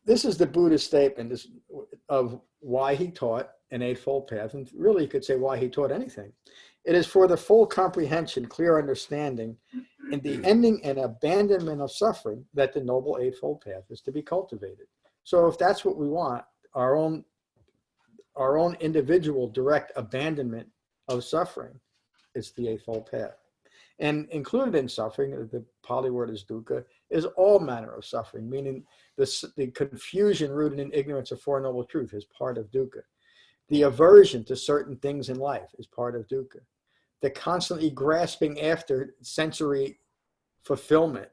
This is the Buddha's statement of why he taught an Eightfold Path, and really you could say why he taught anything. It is for the full comprehension, clear understanding, and the ending and abandonment of suffering that the Noble Eightfold Path is to be cultivated. So if that's what we want, our own individual direct abandonment of suffering, is the Eightfold Path. And included in suffering, the Pali word is dukkha, is all manner of suffering, meaning the confusion rooted in ignorance of Four Noble Truth is part of dukkha. The aversion to certain things in life is part of dukkha. The constantly grasping after sensory fulfillment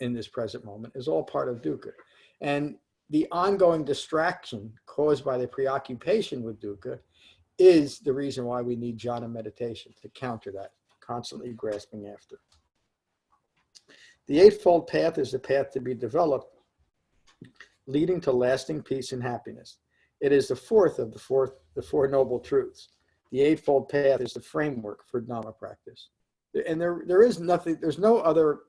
in this present moment is all part of dukkha. And the ongoing distraction caused by the preoccupation with dukkha is the reason why we need jhana meditation to counter that, constantly grasping after. The Eightfold Path is the path to be developed, leading to lasting peace and happiness. It is the fourth of the Four Noble Truths. The Eightfold Path is the framework for Dhamma practice. And there's no other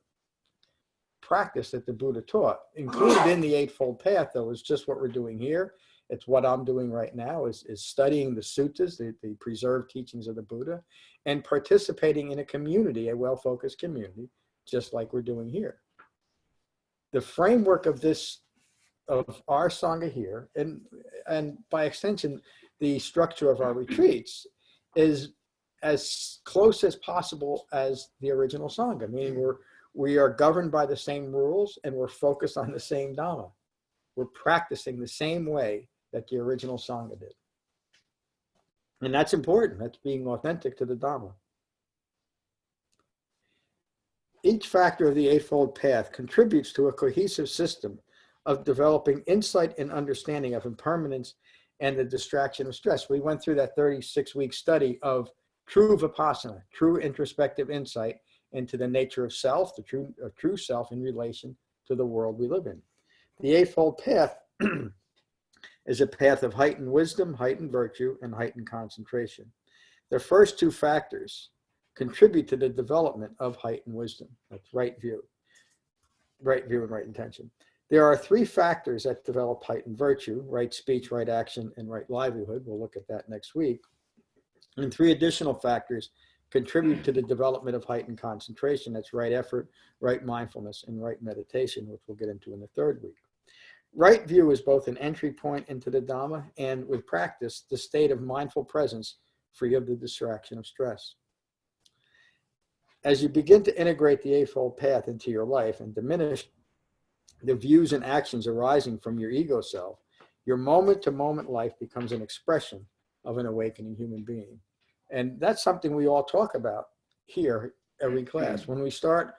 practice that the Buddha taught. Included in the Eightfold Path, though, is just what we're doing here. It's what I'm doing right now, is studying the suttas, the preserved teachings of the Buddha, and participating in a community, a well-focused community, just like we're doing here. The framework of our Sangha here, and by extension, the structure of our retreats, is as close as possible as the original Sangha, meaning we are governed by the same rules and we're focused on the same Dhamma. We're practicing the same way that the original Sangha did. And that's important. That's being authentic to the Dhamma. Each factor of the Eightfold Path contributes to a cohesive system of developing insight and understanding of impermanence and the distraction of stress. We went through that 36-week study of true vipassana, true introspective insight into the nature of self, the true self in relation to the world we live in. The Eightfold Path is a path of heightened wisdom, heightened virtue, and heightened concentration. The first two factors contribute to the development of heightened wisdom. That's right view and right intention. There are three factors that develop heightened virtue: right speech, right action, and right livelihood. We'll look at that next week. And three additional factors contribute to the development of heightened concentration. That's right effort, right mindfulness, and right meditation, which we'll get into in the third week. Right view is both an entry point into the Dhamma and, with practice, the state of mindful presence free of the distraction of stress. As you begin to integrate the Eightfold Path into your life and diminish the views and actions arising from your ego self, your moment-to-moment life becomes an expression of an awakening human being. And that's something we all talk about here every class. When we start,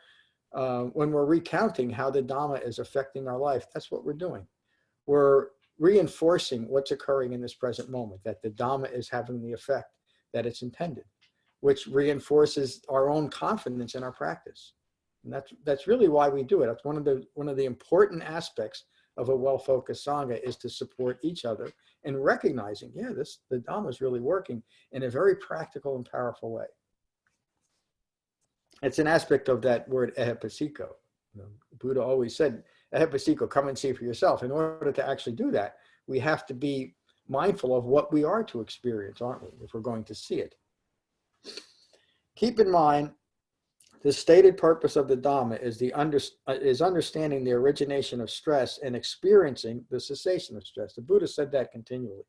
when we're recounting how the Dhamma is affecting our life, that's what we're doing. We're reinforcing what's occurring in this present moment, that the Dhamma is having the effect that it's intended, which reinforces our own confidence in our practice. And that's really why we do it. That's one of the important aspects of a well-focused Sangha, is to support each other and recognizing, the Dhamma is really working in a very practical and powerful way. It's an aspect of that word ehipassiko. Buddha always said, ehipassiko, come and see for yourself. In order to actually do that, we have to be mindful of what we are to experience, aren't we, if we're going to see it. Keep in mind, the stated purpose of the Dhamma is understanding the origination of stress and experiencing the cessation of stress. The Buddha said that continually.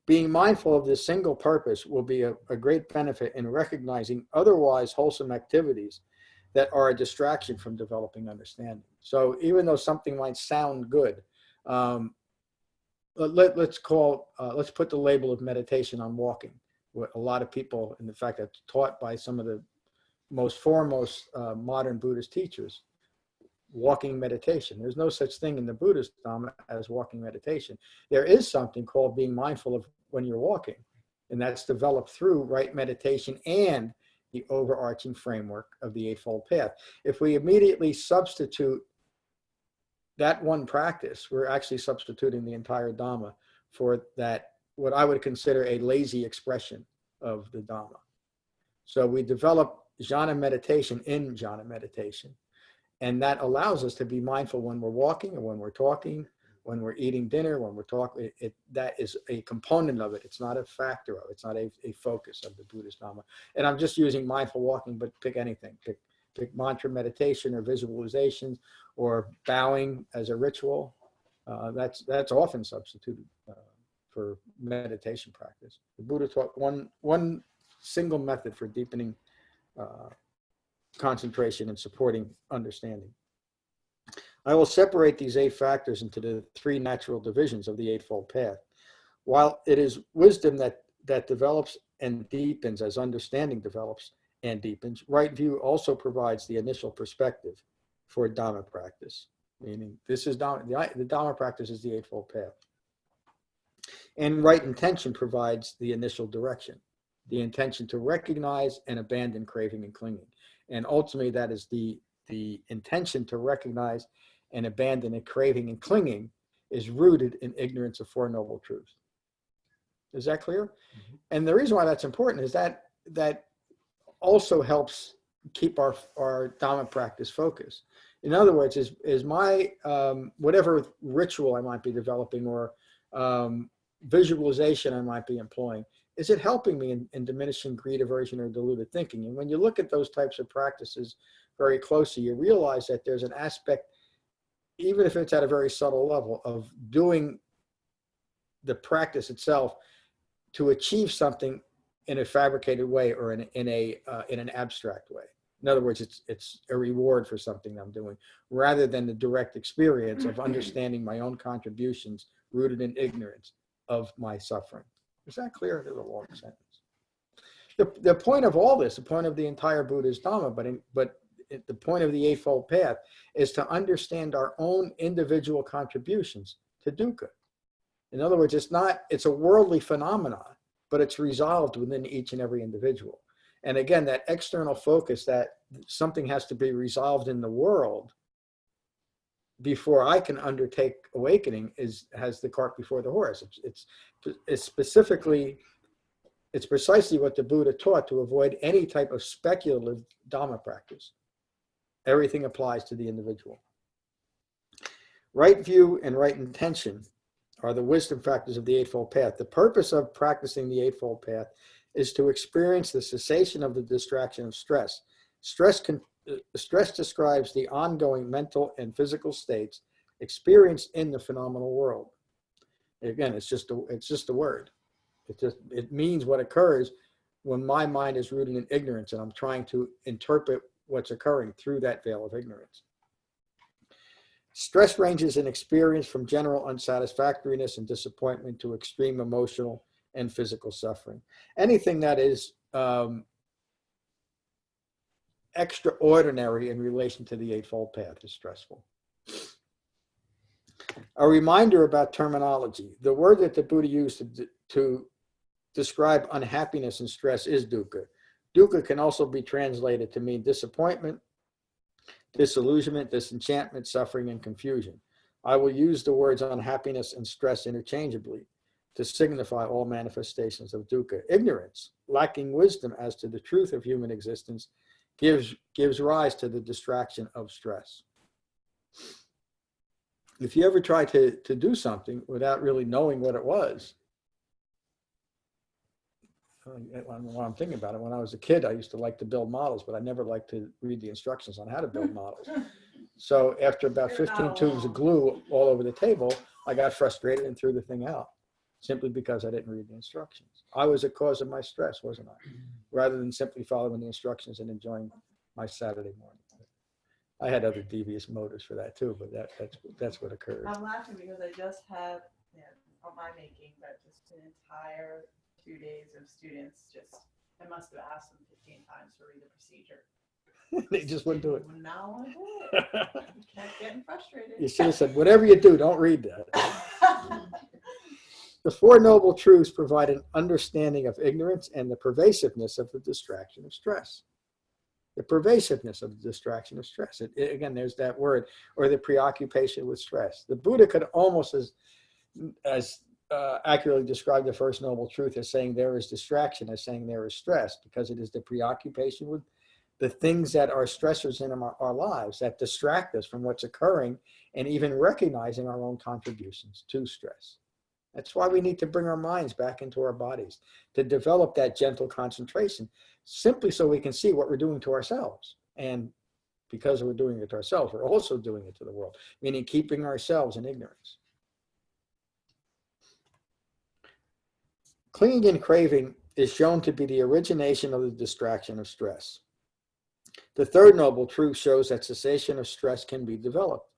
Being mindful of this single purpose will be a great benefit in recognizing otherwise wholesome activities that are a distraction from developing understanding. So even though something might sound good, let's put the label of meditation on walking. What a lot of people, in fact, that's taught by some of the most foremost modern Buddhist teachers, walking meditation. There's no such thing in the Buddhist Dhamma as walking meditation. There is something called being mindful of when you're walking, and that's developed through right meditation and the overarching framework of the Eightfold Path. If we immediately substitute that one practice, we're actually substituting the entire Dhamma for that, what I would consider a lazy expression of the Dhamma. So we develop jhana meditation in jhana meditation. And that allows us to be mindful when we're walking or when we're talking, when we're eating dinner, when we're talking. That is a component of it. It's not a factor of it. It's not a focus of the Buddhist Dhamma. And I'm just using mindful walking, but pick anything. Pick mantra meditation or visualizations or bowing as a ritual. That's often substituted for meditation practice. The Buddha taught one single method for deepening concentration and supporting understanding. I will separate these 8 factors into the 3 natural divisions of the Eightfold Path. While it is wisdom that develops and deepens as understanding develops and deepens, right view also provides the initial perspective for Dhamma practice, meaning this is Dhamma, the Dhamma practice is the Eightfold Path. And right intention provides the initial direction, the intention to recognize and abandon craving and clinging. And ultimately, that is the intention to recognize and abandon a craving and clinging is rooted in ignorance of 4 noble truths. Is that clear? Mm-hmm. And the reason why that's important is that also helps keep our Dhamma practice focused. In other words, is my whatever ritual I might be developing or visualization I might be employing, is it helping me in diminishing greed, aversion, or deluded thinking? And when you look at those types of practices very closely, you realize that there's an aspect, even if it's at a very subtle level, of doing the practice itself to achieve something in a fabricated way or in an abstract way. In other words, it's a reward for something I'm doing, rather than the direct experience of understanding my own contributions rooted in ignorance of my suffering. Is that clear? There's a long sentence. The point of all this, the point of the entire Buddhist Dhamma, but the point of the Eightfold Path is to understand our own individual contributions to dukkha. In other words, it's a worldly phenomenon, but it's resolved within each and every individual. And again, that external focus that something has to be resolved in the world before I can undertake awakening has the cart before the horse. It's precisely what the Buddha taught to avoid any type of speculative Dhamma practice. Everything applies to the individual. Right view and right intention are the wisdom factors of the Eightfold Path. The purpose of practicing the Eightfold Path is to experience the cessation of the distraction of stress. Stress describes the ongoing mental and physical states experienced in the phenomenal world. Again, it's just a word. It means what occurs when my mind is rooted in ignorance and I'm trying to interpret what's occurring through that veil of ignorance. Stress ranges in experience from general unsatisfactoriness and disappointment to extreme emotional and physical suffering. Anything that is extraordinary in relation to the Eightfold Path is stressful. A reminder about terminology. The word that the Buddha used to describe unhappiness and stress is dukkha. Dukkha can also be translated to mean disappointment, disillusionment, disenchantment, suffering, and confusion. I will use the words unhappiness and stress interchangeably to signify all manifestations of dukkha. Ignorance, lacking wisdom as to the truth of human existence, gives rise to the distraction of stress. If you ever try to do something without really knowing what it was, when I'm thinking about it, when I was a kid, I used to like to build models, but I never liked to read the instructions on how to build models. So after about 15 tubes of glue all over the table, I got frustrated and threw the thing out, simply because I didn't read the instructions. I was a cause of my stress, wasn't I? Rather than simply following the instructions and enjoying my Saturday morning. I had other devious motives for that too, but that's what occurred. I'm laughing because I just had, not my making, but just an entire 2 days of students I must have asked them 15 times to read the procedure. They just wouldn't do it. Now I want to do it. I kept getting frustrated. You should have said, whatever you do, don't read that. The Four Noble Truths provide an understanding of ignorance and the pervasiveness of the distraction of stress. The pervasiveness of the distraction of stress. Again, there's that word, or the preoccupation with stress. The Buddha could almost as accurately describe the First Noble Truth as saying there is distraction, as saying there is stress, because it is the preoccupation the things that are stressors in our lives that distract us from what's occurring, and even recognizing our own contributions to stress. That's why we need to bring our minds back into our bodies, to develop that gentle concentration, simply so we can see what we're doing to ourselves. And because we're doing it to ourselves, we're also doing it to the world, meaning keeping ourselves in ignorance. Clinging and craving is shown to be the origination of the distraction of stress. The third noble truth shows that cessation of stress can be developed.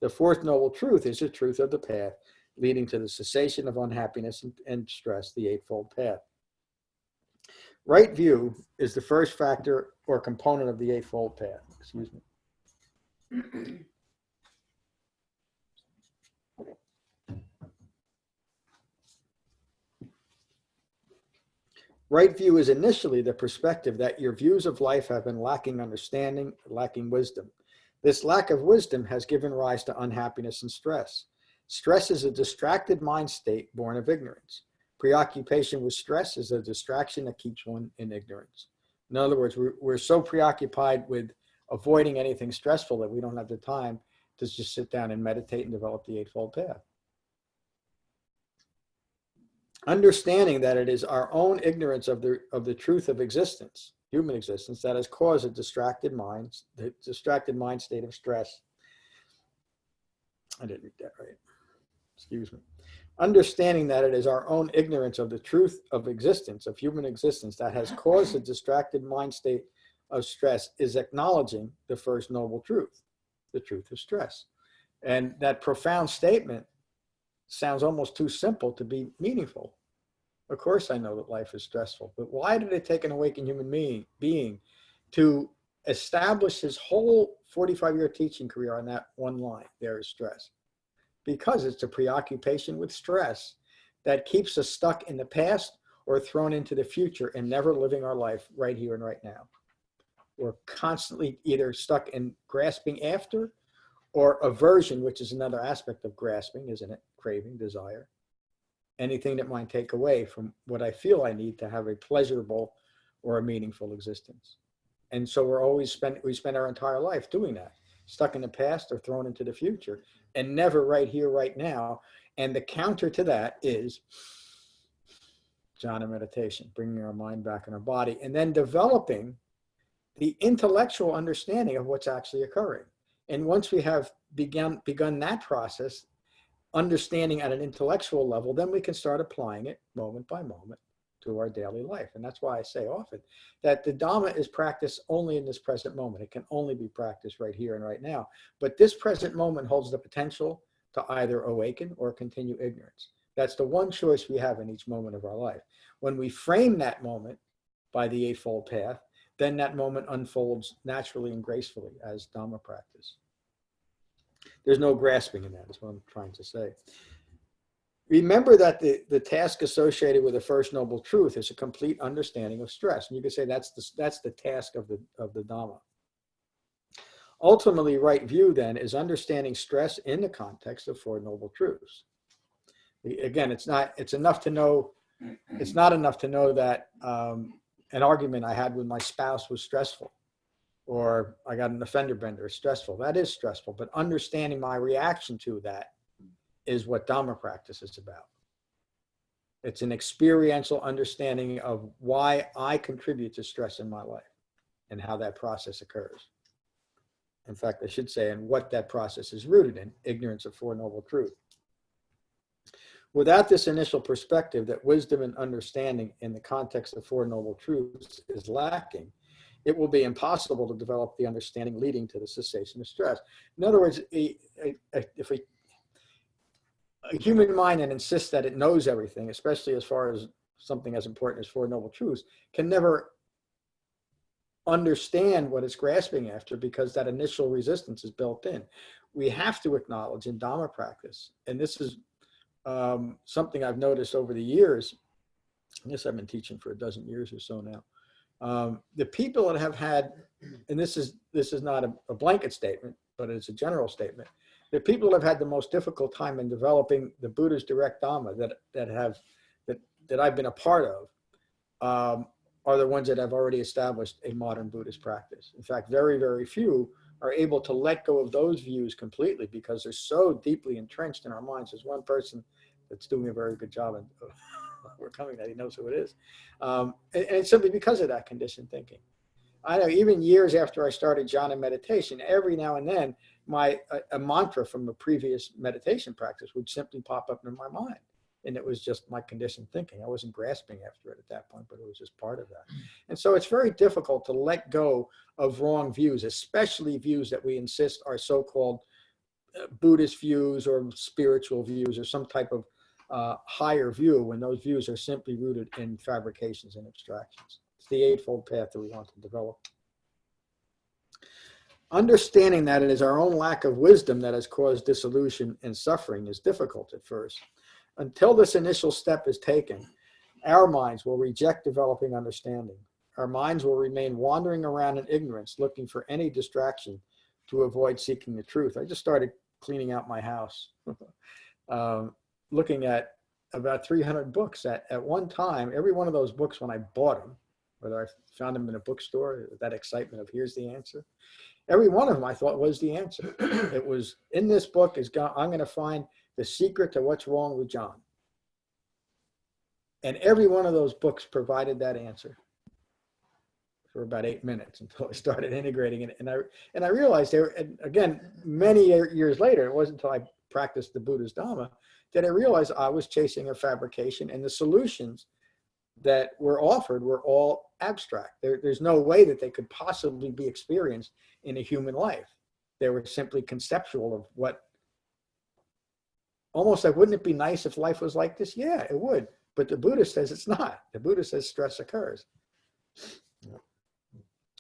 The fourth noble truth is the truth of the path leading to the cessation of unhappiness and stress, the Eightfold Path. Right view is the first factor or component of the Eightfold Path. Excuse me. Right view is initially the perspective that your views of life have been lacking understanding, lacking wisdom. This lack of wisdom has given rise to unhappiness and stress. Stress is a distracted mind state born of ignorance. Preoccupation with stress is a distraction that keeps one in ignorance. In other words, we're so preoccupied with avoiding anything stressful that we don't have the time to just sit down and meditate and develop the Eightfold Path. Understanding that it is our own ignorance of the truth of existence, human existence, that has caused the distracted mind state of stress. I didn't read that right. Excuse me. Understanding that it is our own ignorance of the truth of existence, of human existence, that has caused the distracted mind state of stress is acknowledging the first noble truth, the truth of stress. And that profound statement sounds almost too simple to be meaningful. Of course, I know that life is stressful, but why did it take an awakened human being to establish his whole 45-year teaching career on that one line, there is stress? Because it's a preoccupation with stress that keeps us stuck in the past or thrown into the future and never living our life right here and right now. We're constantly either stuck in grasping after or aversion, which is another aspect of grasping, isn't it? Craving, desire. Anything that might take away from what I feel I need to have a pleasurable or a meaningful existence. And so we spend our entire life doing that, stuck in the past or thrown into the future, and never right here, right now. And the counter to that is jhana meditation, bringing our mind back in our body, and then developing the intellectual understanding of what's actually occurring. And once we have begun that process, understanding at an intellectual level, then we can start applying it moment by moment to our daily life. And that's why I say often that the Dhamma is practiced only in this present moment. It can only be practiced right here and right now. But this present moment holds the potential to either awaken or continue ignorance. That's the one choice we have in each moment of our life. When we frame that moment by the Eightfold Path, then that moment unfolds naturally and gracefully as Dhamma practice. There's no grasping in that, is what I'm trying to say. Remember that the task associated with the first noble truth is a complete understanding of stress. And you could say that's the task of the Dhamma. Ultimately, right view then is understanding stress in the context of Four Noble Truths. Again, it's not enough to know that an argument I had with my spouse was stressful, or I got an offender bender, it's stressful. That is stressful, but understanding my reaction to that is what Dhamma practice is about. It's an experiential understanding of why I contribute to stress in my life and how that process occurs. In fact, I should say, and what that process is rooted in, ignorance of Four Noble Truths. Without this initial perspective that wisdom and understanding in the context of Four Noble Truths is lacking, it will be impossible to develop the understanding leading to the cessation of stress. In other words, if a human mind that insists that it knows everything, especially as far as something as important as Four Noble Truths, can never understand what it's grasping after because that initial resistance is built in. We have to acknowledge in Dhamma practice, and this is something I've noticed over the years. I guess I've been teaching for 12 years or so now. The people that have had, and this is not a blanket statement, but it's a general statement. The people that have had the most difficult time in developing the Buddha's direct Dhamma that I've been a part of are the ones that have already established a modern Buddhist practice. In fact, very, very few are able to let go of those views completely because they're so deeply entrenched in our minds. There's one person that's doing a very good job of overcoming that. He knows who it is. And it's simply because of that conditioned thinking. I know even years after I started jhana meditation, every now and then a mantra from a previous meditation practice would simply pop up in my mind. And it was just my conditioned thinking. I wasn't grasping after it at that point, but it was just part of that. And so it's very difficult to let go of wrong views, especially views that we insist are so-called Buddhist views or spiritual views or some type of higher view, when those views are simply rooted in fabrications and abstractions. It's the Eightfold Path that we want to develop. Understanding that it is our own lack of wisdom that has caused dissolution and suffering is difficult at first. Until this initial step is taken, our minds will reject developing understanding. Our minds will remain wandering around in ignorance, looking for any distraction to avoid seeking the truth. I just started cleaning out my house, looking at about 300 books. At one time, every one of those books, when I bought them, whether I found them in a bookstore, that excitement of here's the answer, every one of them I thought was the answer. It was in this book, I'm going to find the secret to what's wrong with John. And every one of those books provided that answer for about 8 minutes until I started integrating it. And I realized there, and again, many years later, it wasn't until I practiced the Buddha's Dhamma that I realized I was chasing a fabrication, and the solutions that were offered were all abstract. There's no way that they could possibly be experienced in a human life. They were simply conceptual of what, almost like, wouldn't it be nice if life was like this? Yeah, it would. But the Buddha says it's not. The Buddha says stress occurs.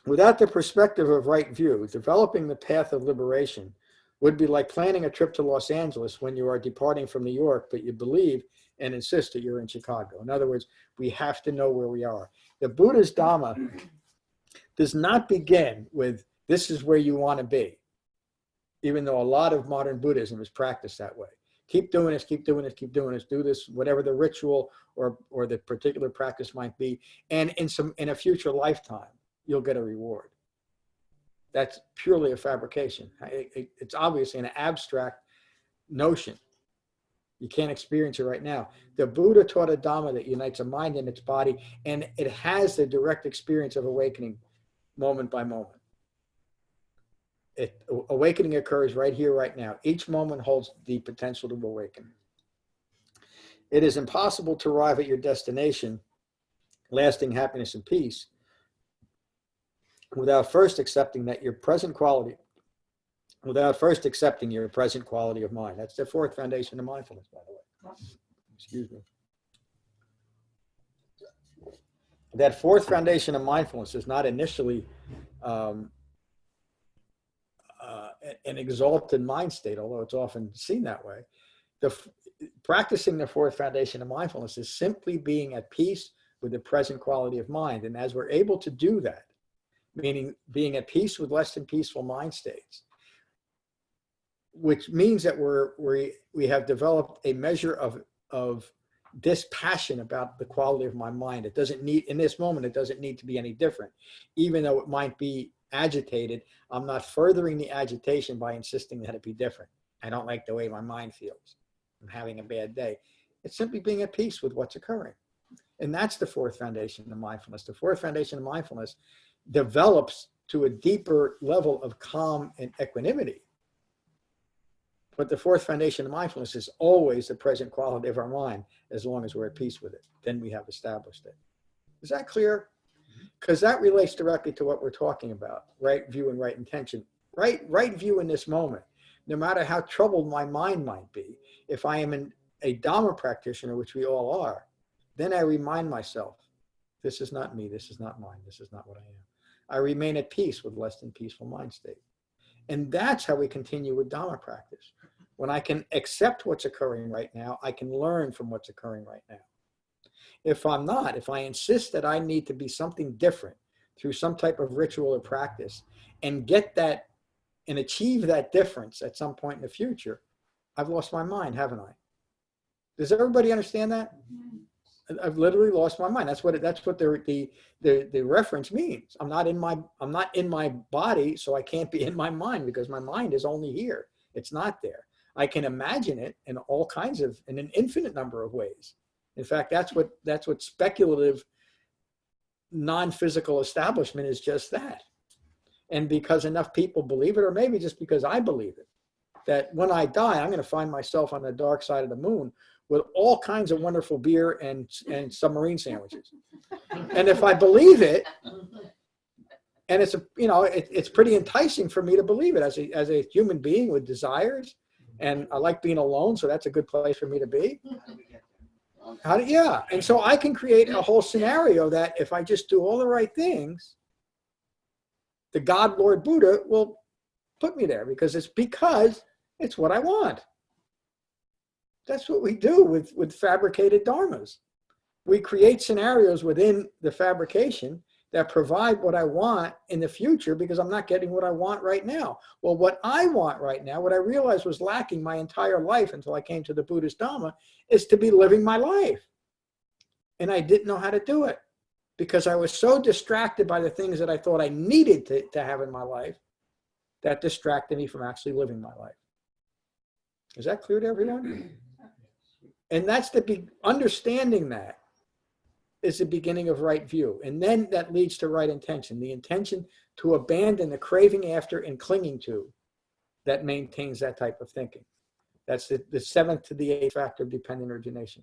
Without the perspective of right view, developing the path of liberation would be like planning a trip to Los Angeles when you are departing from New York, but you believe and insist that you're in Chicago. In other words, we have to know where we are. The Buddha's Dhamma does not begin with, this is where you want to be, even though a lot of modern Buddhism is practiced that way. Keep doing this, keep doing this, keep doing this, do this, whatever the ritual or the particular practice might be. And in a future lifetime, you'll get a reward. That's purely a fabrication. It's obviously an abstract notion. You can't experience it right now. The Buddha taught a Dhamma that unites a mind and its body, and it has the direct experience of awakening moment by moment. Awakening occurs right here, right now. Each moment holds the potential to awaken. It is impossible to arrive at your destination, lasting happiness and peace, without first accepting your present quality of mind. That's the fourth foundation of mindfulness, by the way. Excuse me. That fourth foundation of mindfulness is not initially an exalted mind state, although it's often seen that way. Practicing the fourth foundation of mindfulness is simply being at peace with the present quality of mind. And as we're able to do that, meaning being at peace with less than peaceful mind states, which means that we have developed a measure of dispassion about the quality of my mind. It doesn't need, in this moment, it doesn't need to be any different. Even though it might be agitated, I'm not furthering the agitation by insisting that it be different. I don't like the way my mind feels. I'm having a bad day. It's simply being at peace with what's occurring. And that's the fourth foundation of mindfulness. The fourth foundation of mindfulness develops to a deeper level of calm and equanimity. But the fourth foundation of mindfulness is always the present quality of our mind, as long as we're at peace with it. Then we have established it. Is that clear? Because that relates directly to what we're talking about, right view and right intention. Right view in this moment, no matter how troubled my mind might be, if I am a Dhamma practitioner, which we all are, then I remind myself, this is not me, this is not mine, this is not what I am. I remain at peace with less than peaceful mind state. And that's how we continue with Dhamma practice. When I can accept what's occurring right now, I can learn from what's occurring right now. If I insist that I need to be something different through some type of ritual or practice and get that and achieve that difference at some point in the future, I've lost my mind, haven't I? Does everybody understand that? I've literally lost my mind. That's what the reference means. I'm not in my body, so I can't be in my mind because my mind is only here. It's not there. I can imagine it in all kinds of, in an infinite number of ways. In fact, that's what speculative non-physical establishment is, just that. And because enough people believe it, or maybe just because I believe it, that when I die, I'm going to find myself on the dark side of the moon with all kinds of wonderful beer and submarine sandwiches. And if I believe it, and it's pretty enticing for me to believe it as a human being with desires, and I like being alone, so that's a good place for me to be. Yeah. And so I can create a whole scenario that if I just do all the right things, the God Lord Buddha will put me there because it's what I want. That's what we do with fabricated dharmas. We create scenarios within the fabrication that provide what I want in the future because I'm not getting what I want right now. Well, what I want right now, what I realized was lacking my entire life until I came to the Buddhist Dhamma, is to be living my life. And I didn't know how to do it because I was so distracted by the things that I thought I needed to have in my life that distracted me from actually living my life. Is that clear to everyone? And that's understanding that is the beginning of right view. And then that leads to right intention, the intention to abandon the craving after and clinging to that maintains that type of thinking. That's the seventh to the eighth factor of dependent origination.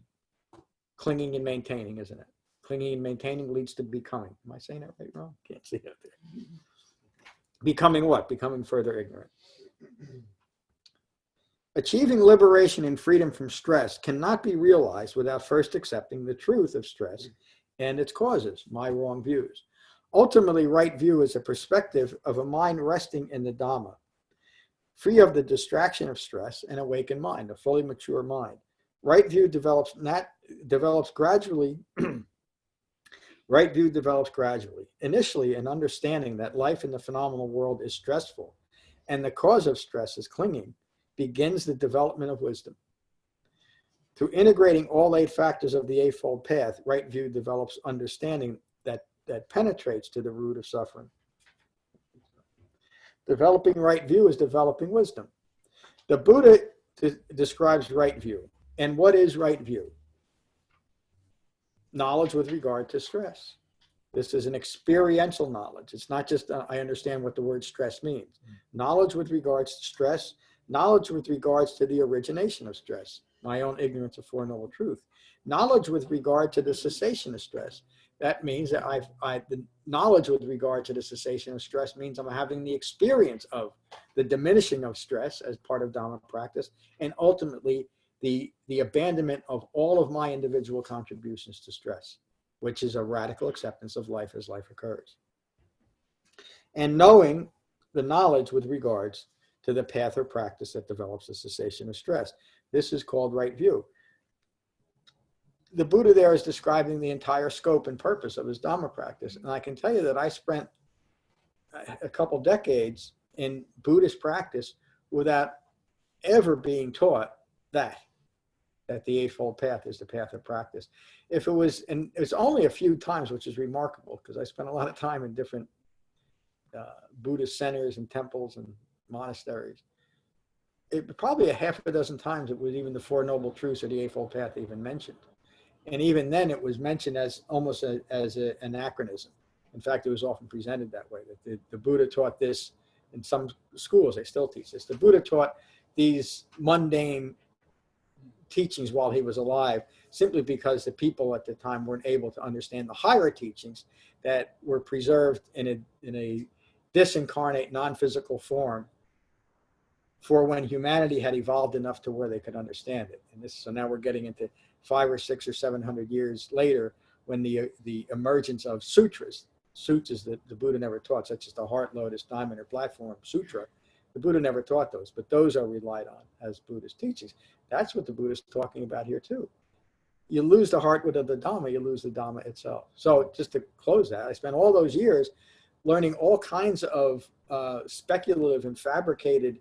Clinging and maintaining, isn't it? Clinging and maintaining leads to becoming. Am I saying that right, wrong? Can't see it up there. Becoming what? Becoming further ignorant. Achieving liberation and freedom from stress cannot be realized without first accepting the truth of stress and its causes, my wrong views. Ultimately, right view is a perspective of a mind resting in the Dhamma, free of the distraction of stress, and awakened mind, a fully mature mind. Right view develops gradually. Right view develops gradually. Initially, an understanding that life in the phenomenal world is stressful, and the cause of stress is clinging, begins the development of wisdom. Through integrating all 8 factors of the Eightfold Path, right view develops understanding that penetrates to the root of suffering. Developing right view is developing wisdom. The Buddha describes right view. And what is right view? Knowledge with regard to stress. This is an experiential knowledge. It's not just I understand what the word stress means. Knowledge with regards to stress, knowledge with regards to the origination of stress, my own ignorance of Four Noble Truth. Knowledge with regard to the cessation of stress. That means that the knowledge with regard to the cessation of stress means I'm having the experience of the diminishing of stress as part of Dhamma practice, and ultimately the abandonment of all of my individual contributions to stress, which is a radical acceptance of life as life occurs. And knowing the knowledge with regards to the path or practice that develops the cessation of stress. This is called right view. The Buddha there is describing the entire scope and purpose of his Dhamma practice. And I can tell you that I spent a couple decades in Buddhist practice without ever being taught that the Eightfold Path is the path of practice. If it was, and it's only a few times, which is remarkable because I spent a lot of time in different Buddhist centers and temples and monasteries. Probably a half a dozen times it was even the Four Noble Truths or the Eightfold Path even mentioned. And even then it was mentioned as almost as an anachronism. In fact, it was often presented that way, that the Buddha taught this in some schools, they still teach this. The Buddha taught these mundane teachings while he was alive, simply because the people at the time weren't able to understand the higher teachings that were preserved in a disincarnate, non-physical form for when humanity had evolved enough to where they could understand it. And so now we're getting into 500 or 600 or 700 years later, when the emergence of sutras that the Buddha never taught, such as the Heart, Lotus, Diamond, or Platform Sutra. The Buddha never taught those, but those are relied on as Buddhist teachings. That's what the Buddha is talking about here too. You lose the heart without the Dhamma, you lose the Dhamma itself. So just to close that, I spent all those years learning all kinds of speculative and fabricated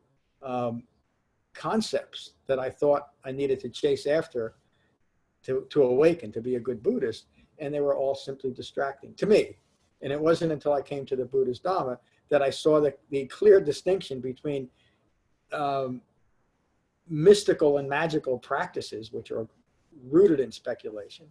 concepts that I thought I needed to chase after to awaken, to be a good Buddhist, and they were all simply distracting to me. And it wasn't until I came to the Buddhist Dhamma that I saw the clear distinction between mystical and magical practices, which are rooted in speculation,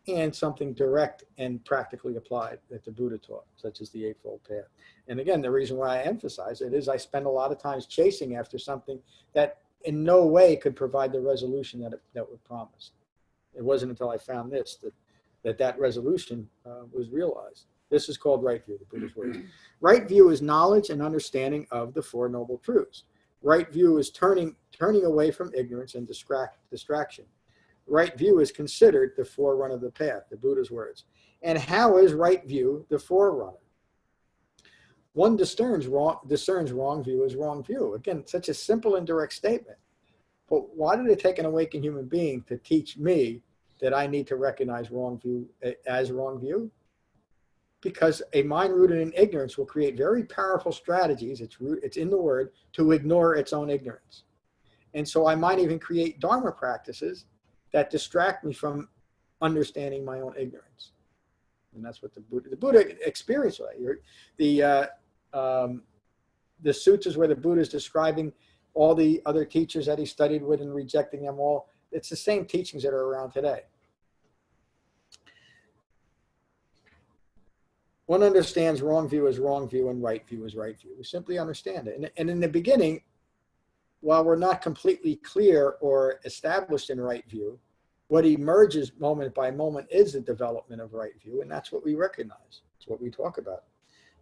and something direct and practically applied that the Buddha taught, such as the Eightfold Path. And again, the reason why I emphasize it is I spend a lot of times chasing after something that in no way could provide the resolution that was promised. It wasn't until I found this that resolution was realized. This is called right view, the Buddha's words. Right view is knowledge and understanding of the Four Noble Truths. Right view is turning away from ignorance and distraction. Right view is considered the forerunner of the path, the Buddha's words. And how is right view the forerunner? One discerns wrong view as wrong view. Again, such a simple and direct statement. But why did it take an awakened human being to teach me that I need to recognize wrong view as wrong view? Because a mind rooted in ignorance will create very powerful strategies, it's in the word, to ignore its own ignorance. And so I might even create Dharma practices that distract me from understanding my own ignorance. And that's what the Buddha experienced. The suttas where the Buddha is describing all the other teachers that he studied with and rejecting them all, it's the same teachings that are around today. One understands wrong view as wrong view and right view as right view. We simply understand it. And in the beginning, while we're not completely clear or established in right view, what emerges moment by moment is the development of right view, and that's what we recognize. It's what we talk about.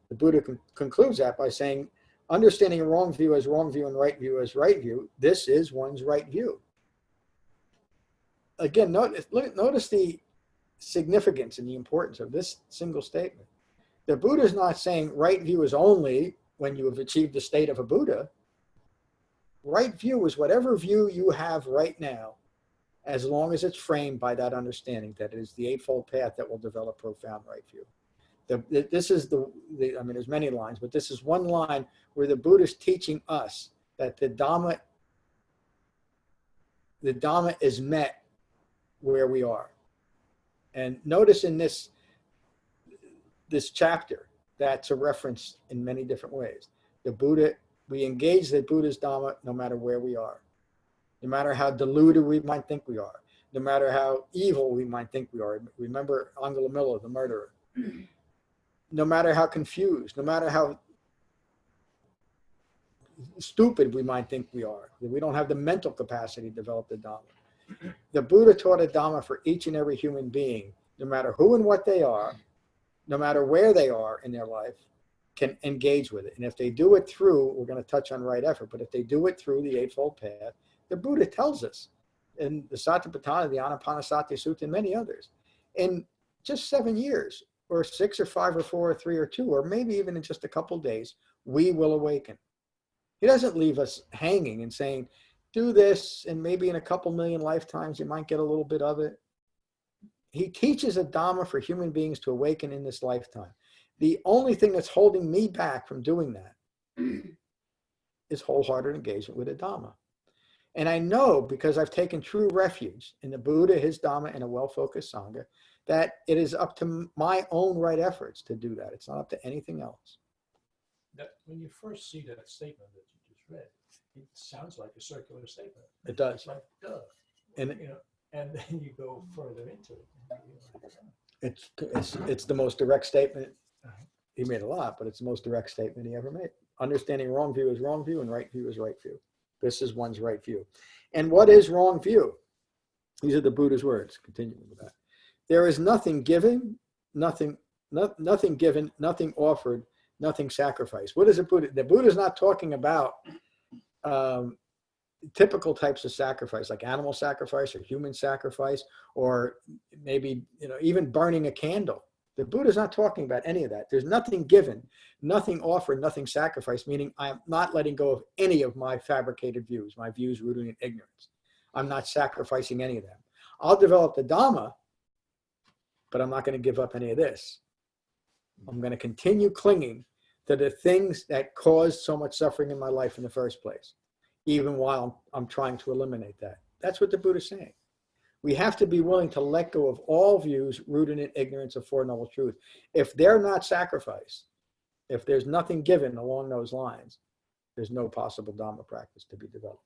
The Buddha concludes that by saying, understanding wrong view as wrong view and right view as right view, this is one's right view. Again, notice the significance and the importance of this single statement. The Buddha is not saying right view is only when you have achieved the state of a Buddha. Right view is whatever view you have right now, as long as it's framed by that understanding that it is the Eightfold Path that will develop profound right view. This is I mean, there's many lines, but this is one line where the Buddha is teaching us that the Dhamma is met where we are. And notice in this chapter, that's a reference in many different ways. We engage the Buddha's Dhamma no matter where we are. No matter how deluded we might think we are. No matter how evil we might think we are. Remember Angela Miller, the murderer. No matter how confused, no matter how stupid we might think we are. We don't have the mental capacity to develop the Dhamma. The Buddha taught a Dhamma for each and every human being, no matter who and what they are, no matter where they are in their life, can engage with it. And if they do it through, we're going to touch on right effort, but if they do it through the Eightfold Path, the Buddha tells us in the Satipatthana, the Anapanasati Sutta, and many others, in just 7 years, or 6 or 5 or 4 or 3 or 2, or maybe even in just a couple days, we will awaken. He doesn't leave us hanging and saying, do this, and maybe in a couple million lifetimes, you might get a little bit of it. He teaches a Dhamma for human beings to awaken in this lifetime. The only thing that's holding me back from doing that is wholehearted engagement with the Dhamma. And I know, because I've taken true refuge in the Buddha, his Dhamma, and a well-focused Sangha, that it is up to my own right efforts to do that. It's not up to anything else. When you first see that statement that you just read, it sounds like a circular statement. It does. It's like, duh. And and then you go further into it. it's the most direct statement. He made a lot, but it's the most direct statement he ever made. Understanding wrong view is wrong view and right view is right view. This is one's right view. And what is wrong view? These are the Buddha's words, continuing with that. There is nothing given, nothing given, nothing offered, nothing sacrificed. What is the Buddha? The Buddha is not talking about typical types of sacrifice, like animal sacrifice or human sacrifice, or maybe even burning a candle. The Buddha is not talking about any of that. There's nothing given, nothing offered, nothing sacrificed, meaning I'm not letting go of any of my fabricated views, my views rooted in ignorance. I'm not sacrificing any of them. I'll develop the Dhamma, but I'm not going to give up any of this. I'm going to continue clinging to the things that caused so much suffering in my life in the first place, even while I'm trying to eliminate that. That's what the Buddha is saying. We have to be willing to let go of all views rooted in ignorance of Four Noble Truths. If they're not sacrificed, if there's nothing given along those lines, there's no possible Dhamma practice to be developed.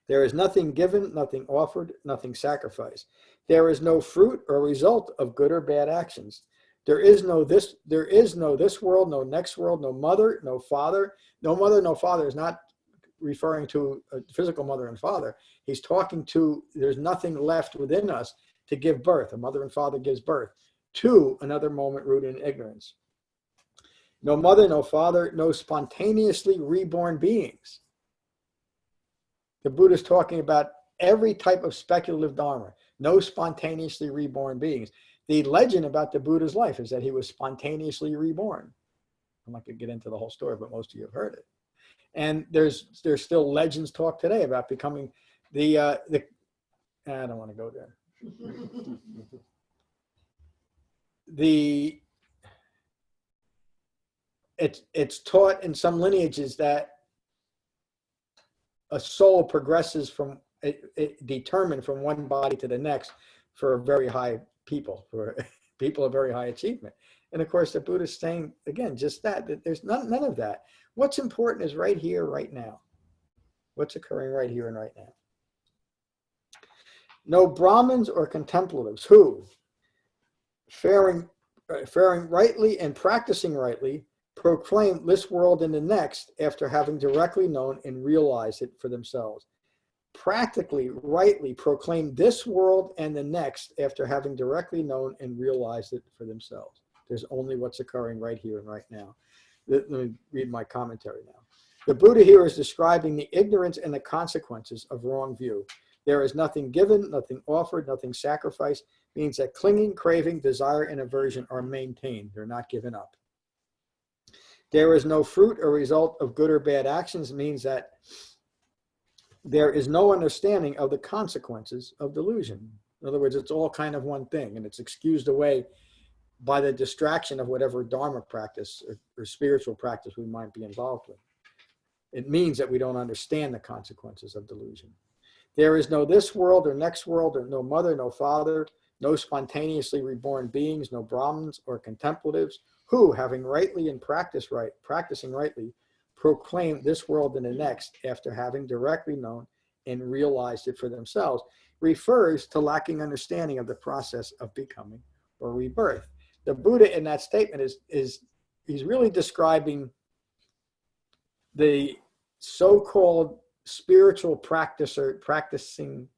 There is nothing given, nothing offered, nothing sacrificed. There is no fruit or result of good or bad actions. There is no this world, no next world, no mother, no father. No mother, no father is not referring to a physical mother and father. He's talking to, there's nothing left within us to give birth. A mother and father gives birth to another moment rooted in ignorance. No mother, no father, no spontaneously reborn beings. The Buddha is talking about every type of speculative dharma, no spontaneously reborn beings. The legend about the Buddha's life is that he was spontaneously reborn. I'm not going to get into the whole story, but most of you have heard it. And there's still legends talk today about becoming the I don't want to go there. It's taught in some lineages that a soul progresses from determined from one body to the next for very high people, for people of very high achievement. And of course, the Buddha is saying again just that there's none of that. What's important is right here, right now. What's occurring right here and right now. No Brahmins or contemplatives who, faring rightly and practicing rightly, proclaim this world and the next after having directly known and realized it for themselves. Practically, rightly proclaim this world and the next after having directly known and realized it for themselves. There's only what's occurring right here and right now. Let me read my commentary now. The Buddha here is describing the ignorance and the consequences of wrong view. There is nothing given, nothing offered, nothing sacrificed, means that clinging, craving, desire, and aversion are maintained. They're not given up. There is no fruit or result of good or bad actions, means that there is no understanding of the consequences of delusion. In other words, it's all kind of one thing, and it's excused away by the distraction of whatever Dharma practice or spiritual practice we might be involved with. It means that we don't understand the consequences of delusion. There is no this world or next world, or no mother, no father, no spontaneously reborn beings, no Brahmins or contemplatives, who, having rightly and practicing rightly, proclaim this world and the next after having directly known and realized it for themselves, refers to lacking understanding of the process of becoming or rebirth. The Buddha in that statement he's really describing the so-called spiritual practicing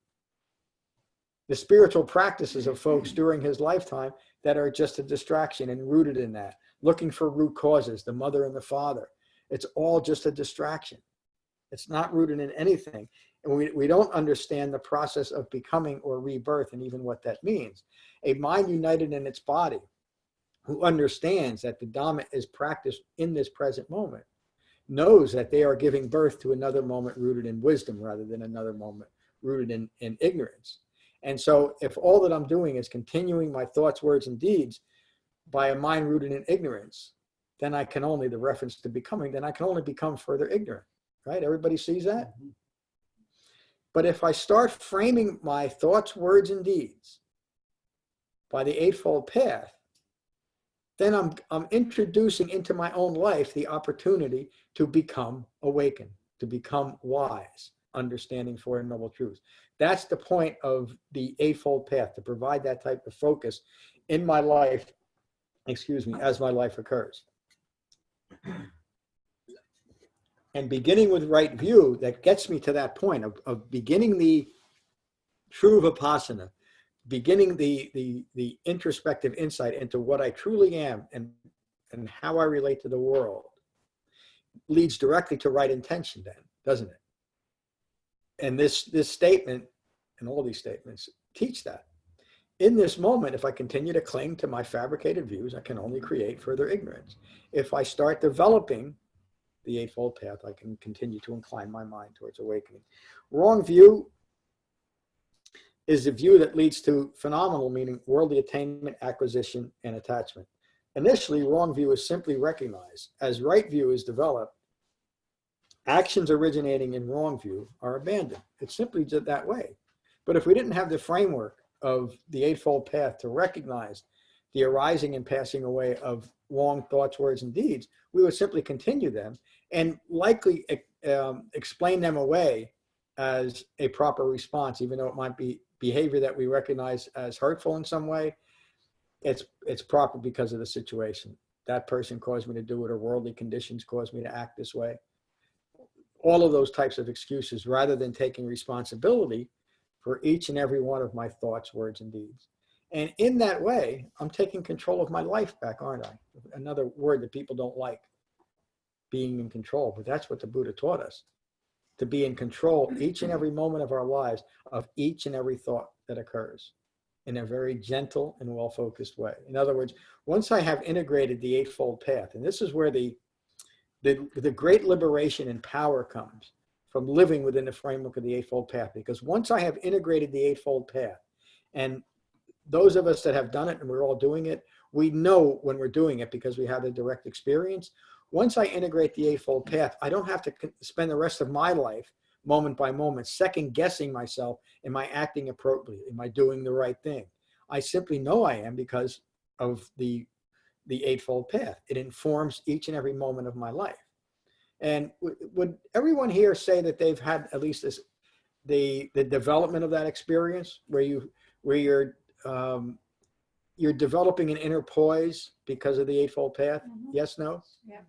the spiritual practices of folks during his lifetime that are just a distraction and rooted in that, looking for root causes, the mother and the father. It's all just a distraction. It's not rooted in anything. And we don't understand the process of becoming or rebirth and even what that means. A mind united in its body who understands that the Dhamma is practiced in this present moment knows that they are giving birth to another moment rooted in wisdom rather than another moment rooted in ignorance. And so if all that I'm doing is continuing my thoughts, words, and deeds by a mind rooted in ignorance, then I can only, the reference to becoming, then I can only become further ignorant, right? Everybody sees that? Mm-hmm. But if I start framing my thoughts, words, and deeds by the Eightfold Path, then I'm introducing into my own life the opportunity to become awakened, to become wise, understanding Four Noble Truths. That's the point of the Eightfold Path, to provide that type of focus in my life, as my life occurs. And beginning with right view, that gets me to that point of beginning the true vipassana, beginning the introspective insight into what I truly am and how I relate to the world, leads directly to right intention then, doesn't it? And this statement and all these statements teach that. In this moment, if I continue to cling to my fabricated views, I can only create further ignorance. If I start developing the Eightfold Path, I can continue to incline my mind towards awakening. Wrong view is a view that leads to phenomenal, meaning worldly attainment, acquisition, and attachment. Initially, wrong view is simply recognized. As right view is developed, actions originating in wrong view are abandoned. It's simply just that way. But if we didn't have the framework of the Eightfold Path to recognize the arising and passing away of wrong thoughts, words, and deeds, we would simply continue them and likely explain them away as a proper response, even though it might be behavior that we recognize as hurtful in some way. It's proper because of the situation. That person caused me to do it, or worldly conditions caused me to act this way. All of those types of excuses, rather than taking responsibility for each and every one of my thoughts, words, and deeds. And in that way, I'm taking control of my life back, aren't I? Another word that people don't like, being in control. But that's what the Buddha taught us, to be in control each and every moment of our lives, of each and every thought that occurs, in a very gentle and well-focused way. In other words, once I have integrated the Eightfold Path, and this is where the great liberation and power comes from living within the framework of the Eightfold Path, because once I have integrated the Eightfold Path, and those of us that have done it, and we're all doing it, we know when we're doing it because we have a direct experience. Once I integrate the Eightfold Path, I don't have to spend the rest of my life, moment by moment, second guessing myself. Am I acting appropriately? Am I doing the right thing? I simply know I am because of the Eightfold Path. It informs each and every moment of my life. And would everyone here say that they've had at least the development of that experience where you're developing an inner poise because of the Eightfold Path? Mm-hmm. Yes, no? Yeah.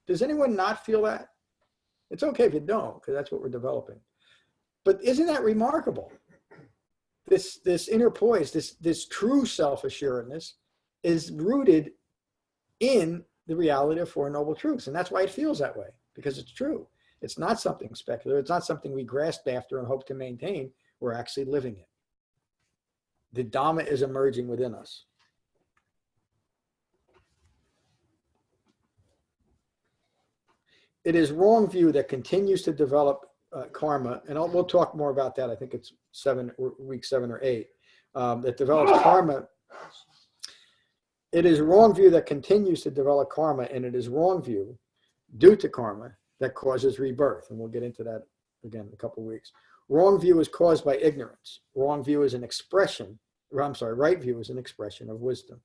Does anyone not feel that? It's okay if you don't, because that's what we're developing. But isn't that remarkable? This inner poise, this true self-assuredness is rooted in the reality of Four Noble Truths. And that's why it feels that way, because it's true. It's not something speculative. It's not something we grasp after and hope to maintain. We're actually living it. The Dhamma is emerging within us. It is wrong view that continues to develop karma, and we'll talk more about that. I think it's week 7 or 8, that develops karma. It is wrong view that continues to develop karma, and it is wrong view due to karma that causes rebirth. And we'll get into that again in a couple of weeks. Wrong view is caused by ignorance. Wrong view is an expression, right view is an expression of wisdom.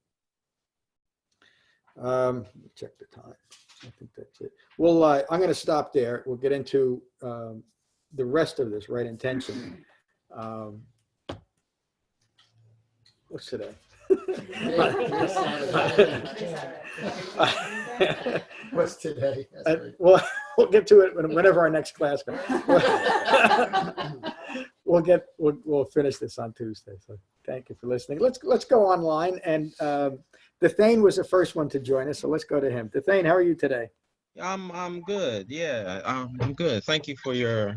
Check the time. I think that's it. Well, I'm going to stop there. We'll get into the rest of this, right intention. What's today? What's today? Well, we'll get to it whenever our next class comes. We'll finish this on Tuesday. So thank you for listening. Let's go online, and Dethane was the first one to join us, so let's go to him. Dethane, how are you today? I'm good. Yeah, I'm good. Thank you for your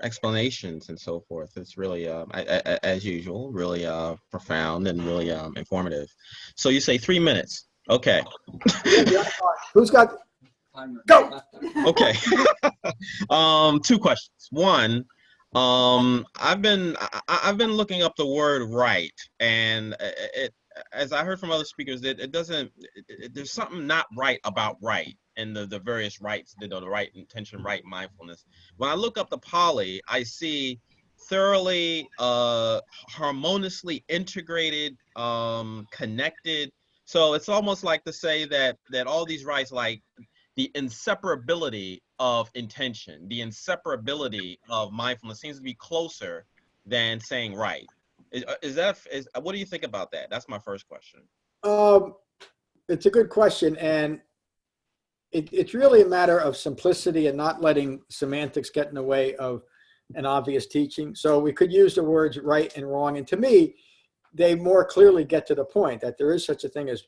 explanations and so forth. It's really as usual, really profound and really informative. So you say 3 minutes. Okay. Who's got? Go. Okay. 2 questions. One, I've been looking up the word right, and as I heard from other speakers, there's something not right about right and the various rights, the right intention, right mindfulness. When I look up the Pali, I see thoroughly, harmoniously integrated, connected. So it's almost like to say that all these rights, like the inseparability of intention, the inseparability of mindfulness, seems to be closer than saying right. What do you think about that? That's my first question. It's a good question, and it's really a matter of simplicity and not letting semantics get in the way of an obvious teaching. So we could use the words right and wrong, and to me, they more clearly get to the point that there is such a thing as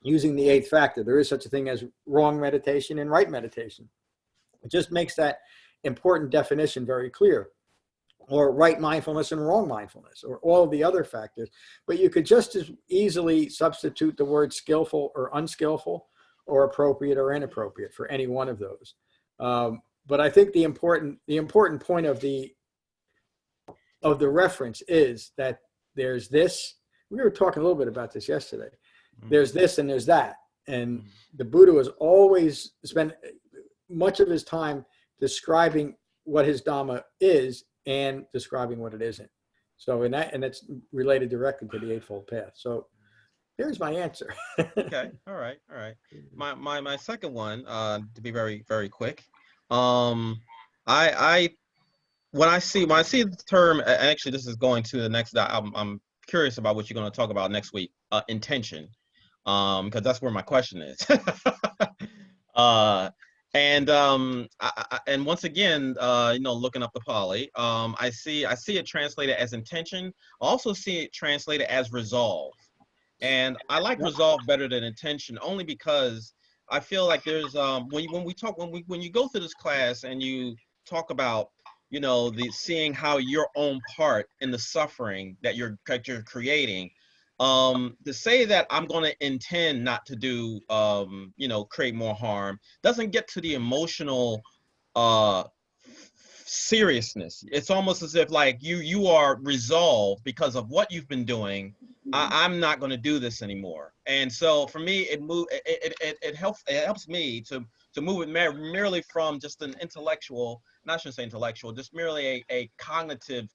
using the 8th factor. There is such a thing as wrong meditation and right meditation. It just makes that important definition very clear. Or right mindfulness and wrong mindfulness, or all of the other factors. But you could just as easily substitute the word skillful or unskillful, or appropriate or inappropriate for any one of those. But I think the important point of the reference is that there's this. We were talking a little bit about this yesterday. There's this and there's that. And the Buddha has always spent much of his time describing what his Dhamma is and describing what it isn't. So and that's related directly to the Eightfold Path. So there's my answer. Okay. All right. All right. My second one, to be very, very quick. I when I see the term, and actually this is going to the next, I'm curious about what you're going to talk about next week, intention, because that's where my question is. And once again, looking up the Pali, I see it translated as intention. I also see it translated as resolve. And I like resolve better than intention, only because I feel like there's when you go through this class and you talk about the seeing how your own part in the suffering that you're creating, to say that I'm going to intend not to do create more harm doesn't get to the emotional seriousness. It's almost as if like you are resolved because of what you've been doing. I'm not going to do this anymore. And so for me, it helps me to move it merely from just an intellectual, and I shouldn't say intellectual, just merely a cognitive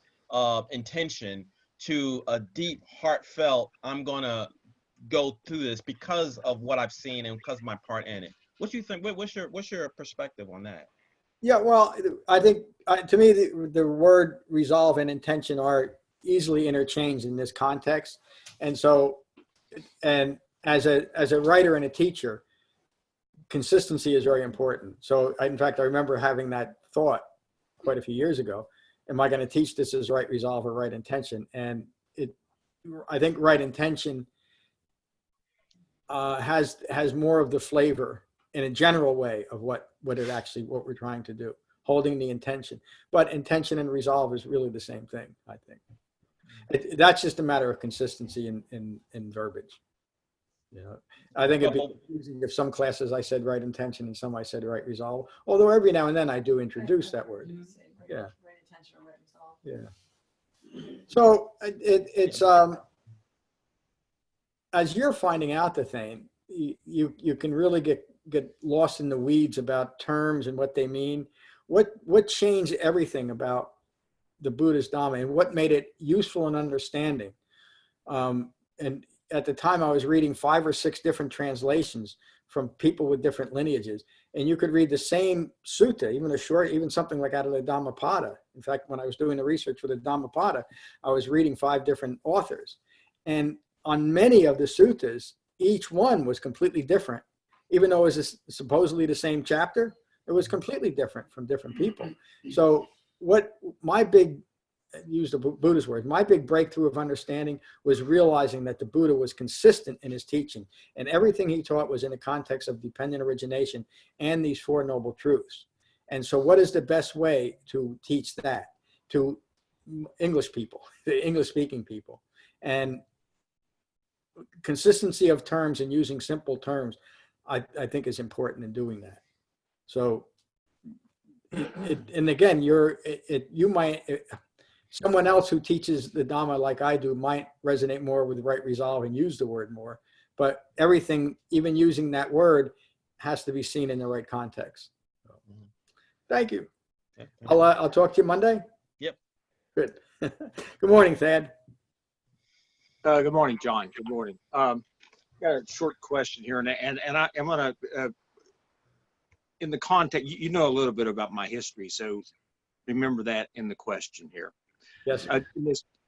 intention to a deep, heartfelt, I'm going to go through this because of what I've seen and because of my part in it. What do you think? What's your perspective on that? Yeah, well, I think to me, the word resolve and intention are easily interchanged in this context. And so, and as a writer and a teacher, consistency is very important. So in fact, I remember having that thought quite a few years ago. Am I going to teach this as right resolve or right intention? And I think right intention has more of the flavor in a general way of what we're trying to do, holding the intention. But intention and resolve is really the same thing, I think. That's just a matter of consistency in verbiage. I think it'd be confusing if some classes I said right intention and some I said right resolve, although every now and then I do introduce that word. Yeah. Right intention or right resolve. Yeah. So it's as you're finding out the thing, you can really get lost in the weeds about terms and what they mean. What changed everything about the Buddhist Dhamma and what made it useful and understanding? And at the time I was reading 5 or 6 different translations from people with different lineages. And you could read the same sutta, even something like out of the Dhammapada. In fact, when I was doing the research for the Dhammapada, I was reading 5 different authors. And on many of the suttas, each one was completely different. Even though it was supposedly the same chapter, it was completely different from different people. So what my big, use the Buddha's word, my big breakthrough of understanding was realizing that the Buddha was consistent in his teaching. And everything he taught was in the context of dependent origination and these 4 noble truths. And so what is the best way to teach that to English people, the English-speaking people? And consistency of terms and using simple terms, I think is important in doing that. So, and again, someone else who teaches the Dhamma like I do might resonate more with right resolve and use the word more, but everything, even using that word, has to be seen in the right context. So, thank you. I'll talk to you Monday. Yep. Good. Good morning, Thad. Good morning, John. Good morning. Got a short question here, and I'm gonna, in the context, you know a little bit about my history, so remember that in the question here. Yes.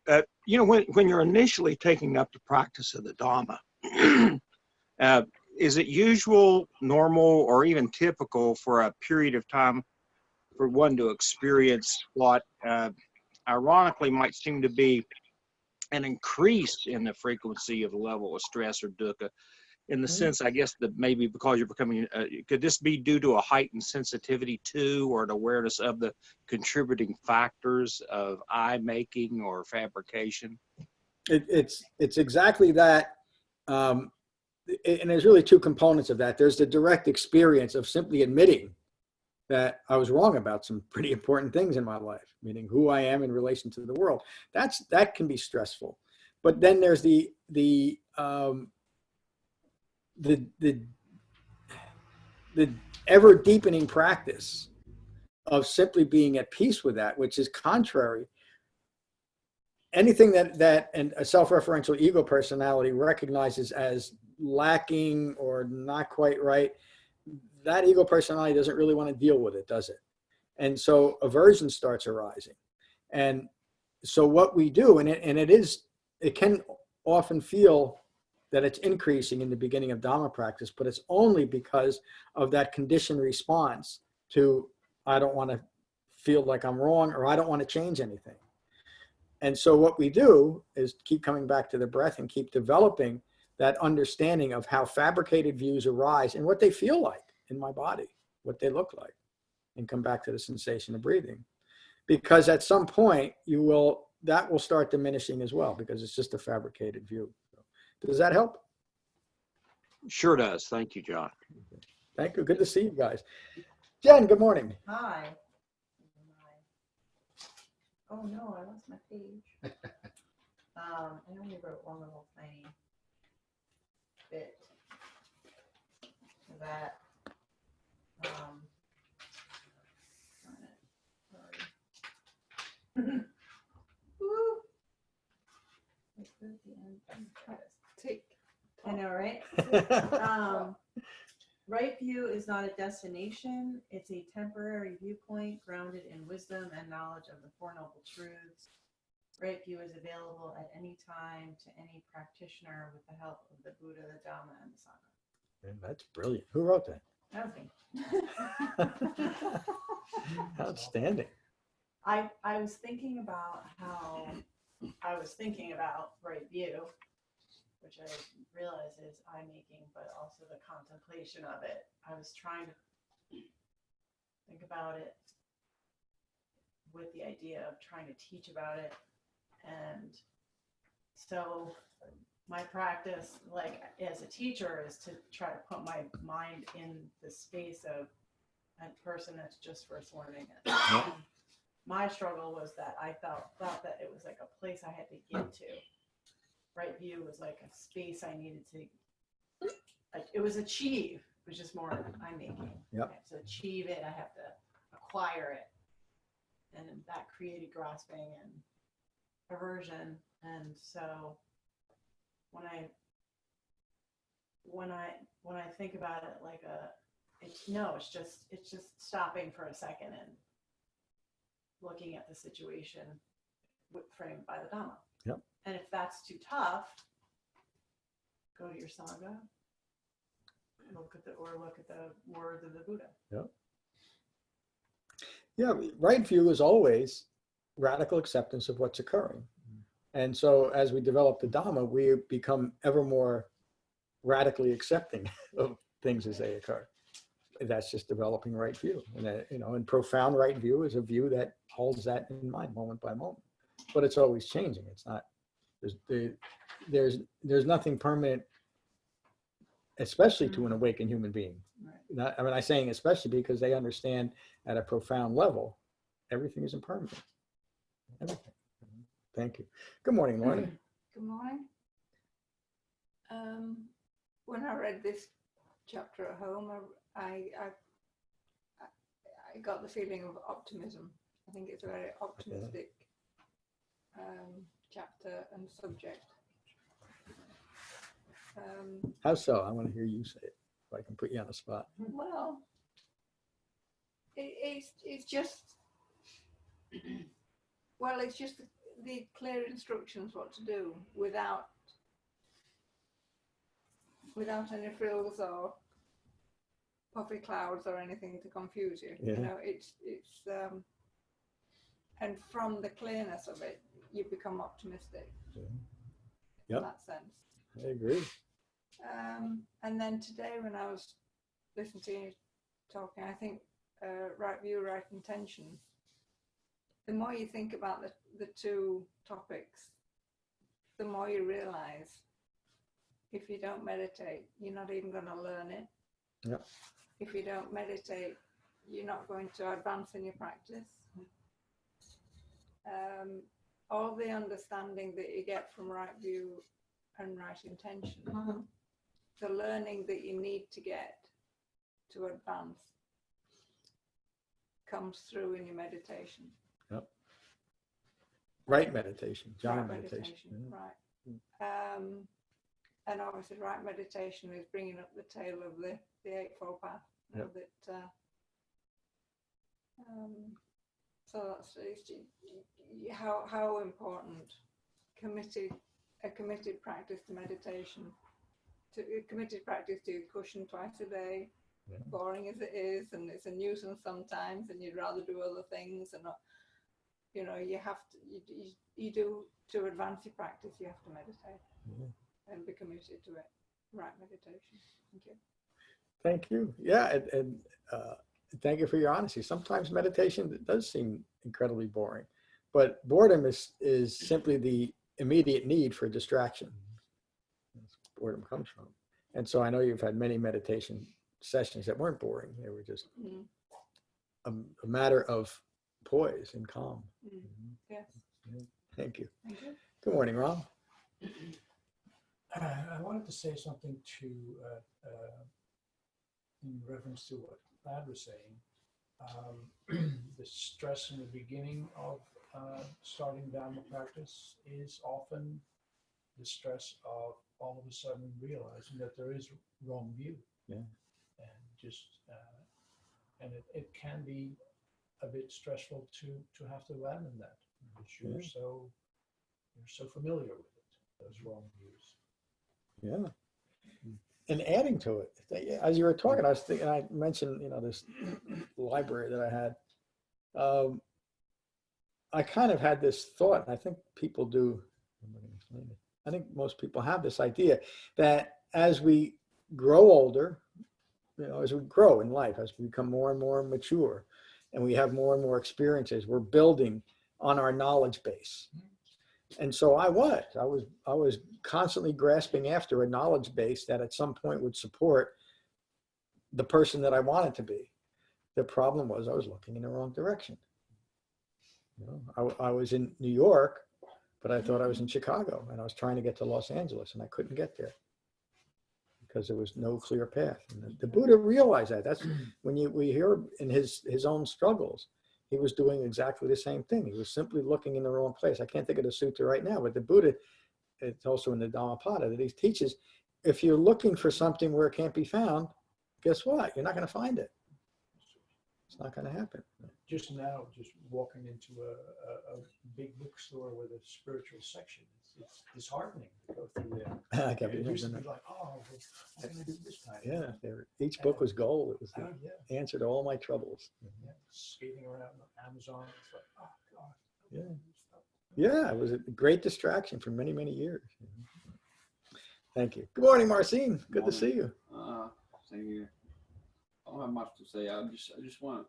When you're initially taking up the practice of the Dhamma, is it usual, normal, or even typical for a period of time for one to experience what ironically might seem to be an increase in the frequency of the level of stress or dukkha, in the sense, I guess, that maybe because you're becoming, could this be due to a heightened sensitivity to or an awareness of the contributing factors of eye making or fabrication? It's exactly that. And there's really 2 components of that. There's the direct experience of simply admitting that I was wrong about some pretty important things in my life, meaning who I am in relation to the world. That can be stressful. But then there's the ever deepening practice of simply being at peace with that, which is contrary. Anything that a self-referential ego personality recognizes as lacking or not quite right, that ego personality doesn't really want to deal with it, does it? And so aversion starts arising. And so what we do, and it can often feel that it's increasing in the beginning of Dhamma practice, but it's only because of that conditioned response to, I don't want to feel like I'm wrong, or I don't want to change anything. And so what we do is keep coming back to the breath and keep developing that understanding of how fabricated views arise and what they feel like in my body, what they look like, and come back to the sensation of breathing. Because at some point that will start diminishing as well, because it's just a fabricated view. Does that help? Sure does. Thank you, John. Thank you. Good to see you guys. Jen, good morning. Hi. Oh no, I lost my page. I only wrote one little tiny bit that sorry. Woo. Like, where's the end? Take. I know, right? Right view is not a destination. It's a temporary viewpoint grounded in wisdom and knowledge of the Four Noble Truths. Right view is available at any time to any practitioner with the help of the Buddha, the Dhamma, and the Sangha. Man, that's brilliant. Who wrote that? That was me. Outstanding. I was thinking about right view, which I realize is eye making, but also the contemplation of it. I was trying to think about it with the idea of trying to teach about it. And so my practice, like as a teacher, is to try to put my mind in the space of a person that's just first learning it. My struggle was that I thought that it was like a place I had to get to. Right view was like a space I needed to, like, it was achieve. It was just more I'm making. Yep. I have to achieve it. I have to acquire it. And that created grasping and aversion. And so when I think about it like it's just stopping for a second and looking at the situation framed by the Dhamma. Yep. And if that's too tough, go to your Sangha, look at the words of the Buddha. Yep. Yeah, right view is always radical acceptance of what's occurring. And so as we develop the Dhamma, we become ever more radically accepting of things as they occur. That's just developing right view. And profound right view is a view that holds that in mind moment by moment. But it's always changing. It's not, there's nothing permanent, especially to an awakened human being. Right. I'm saying especially because they understand at a profound level, everything is impermanent. Everything. Thank you. Good morning, Lorna. Good morning. When I read this chapter at home, I got the feeling of optimism. I think it's a very optimistic chapter and subject. How so? I want to hear you say it, if I can put you on the spot. Well, it's just the clear instructions what to do without any frills or puffy clouds or anything to confuse you. Yeah. You know, it's and from the clearness of it, you become optimistic. Yeah. In Yep. that sense. I agree. And then today, when I was listening to you talking, I think right view, right intention. The more you think about the two topics, the more you realize if you don't meditate, you're not even going to learn it. Yep. If you don't meditate, you're not going to advance in your practice. All the understanding that you get from right view and right intention, the learning that you need to get to advance comes through in your meditation. Right meditation, jhana Right meditation. Right. And obviously, right meditation is bringing up the tail of the Eightfold Path. You know, that, so that's how important a committed practice to meditation, a committed practice to cushion twice a day, boring as it is, and it's a nuisance sometimes, and you'd rather do other things, and not, you know, you have to, you do, to advance your practice, you have to meditate and be committed to it. Right meditation. Thank you. Thank you. Yeah, and thank you for your honesty. Sometimes meditation does seem incredibly boring, but boredom is simply the immediate need for distraction. That's where boredom comes from. And so I know you've had many meditation sessions that weren't boring. They were just a matter of poise and calm. Yes. Thank you. Thank you. Good morning, Ron. I wanted to say something to in reference to what Thad was saying. The stress in the beginning of starting Dhamma practice is often the stress of all of a sudden realizing that there is wrong view. Yeah. And just and it can be a bit stressful to have to abandon that because you're so familiar with it, those wrong views. Yeah. And adding to it, as you were talking, I was thinking, I mentioned, you know, this library that I had. I kind of had this thought, and I think people do, I think most people have this idea that as we grow older, you know, as we grow in life, as we become more and more mature, and we have more and more experiences, we're building on our knowledge base. And so I was constantly grasping after a knowledge base that at some point would support the person that I wanted to be. The problem was I was looking in the wrong direction. You know, I was in New York, but I thought I was in Chicago, and I was trying to get to Los Angeles, and I couldn't get there because there was no clear path. And the Buddha realized that. That's when we hear in his own struggles. He was doing exactly the same thing. He was simply looking in the wrong place. I can't think of the sutta right now, but the Buddha, it's also in the Dhammapada, that he teaches, if you're looking for something where it can't be found, guess what? You're not going to find it. It's not going to happen. Just now, just walking into a big bookstore with a spiritual section, it's disheartening to go through there. I can't It used to believe be like, oh, what can I do this time? Yeah, each book was gold. It was Oh, the answer to all my troubles. Yeah, skating around on Amazon, it's like, oh God. Yeah. Yeah, it was a great distraction for many, many years. Thank you. Good morning, Marcin. Good to see you. Same here. I don't have much to say. I just want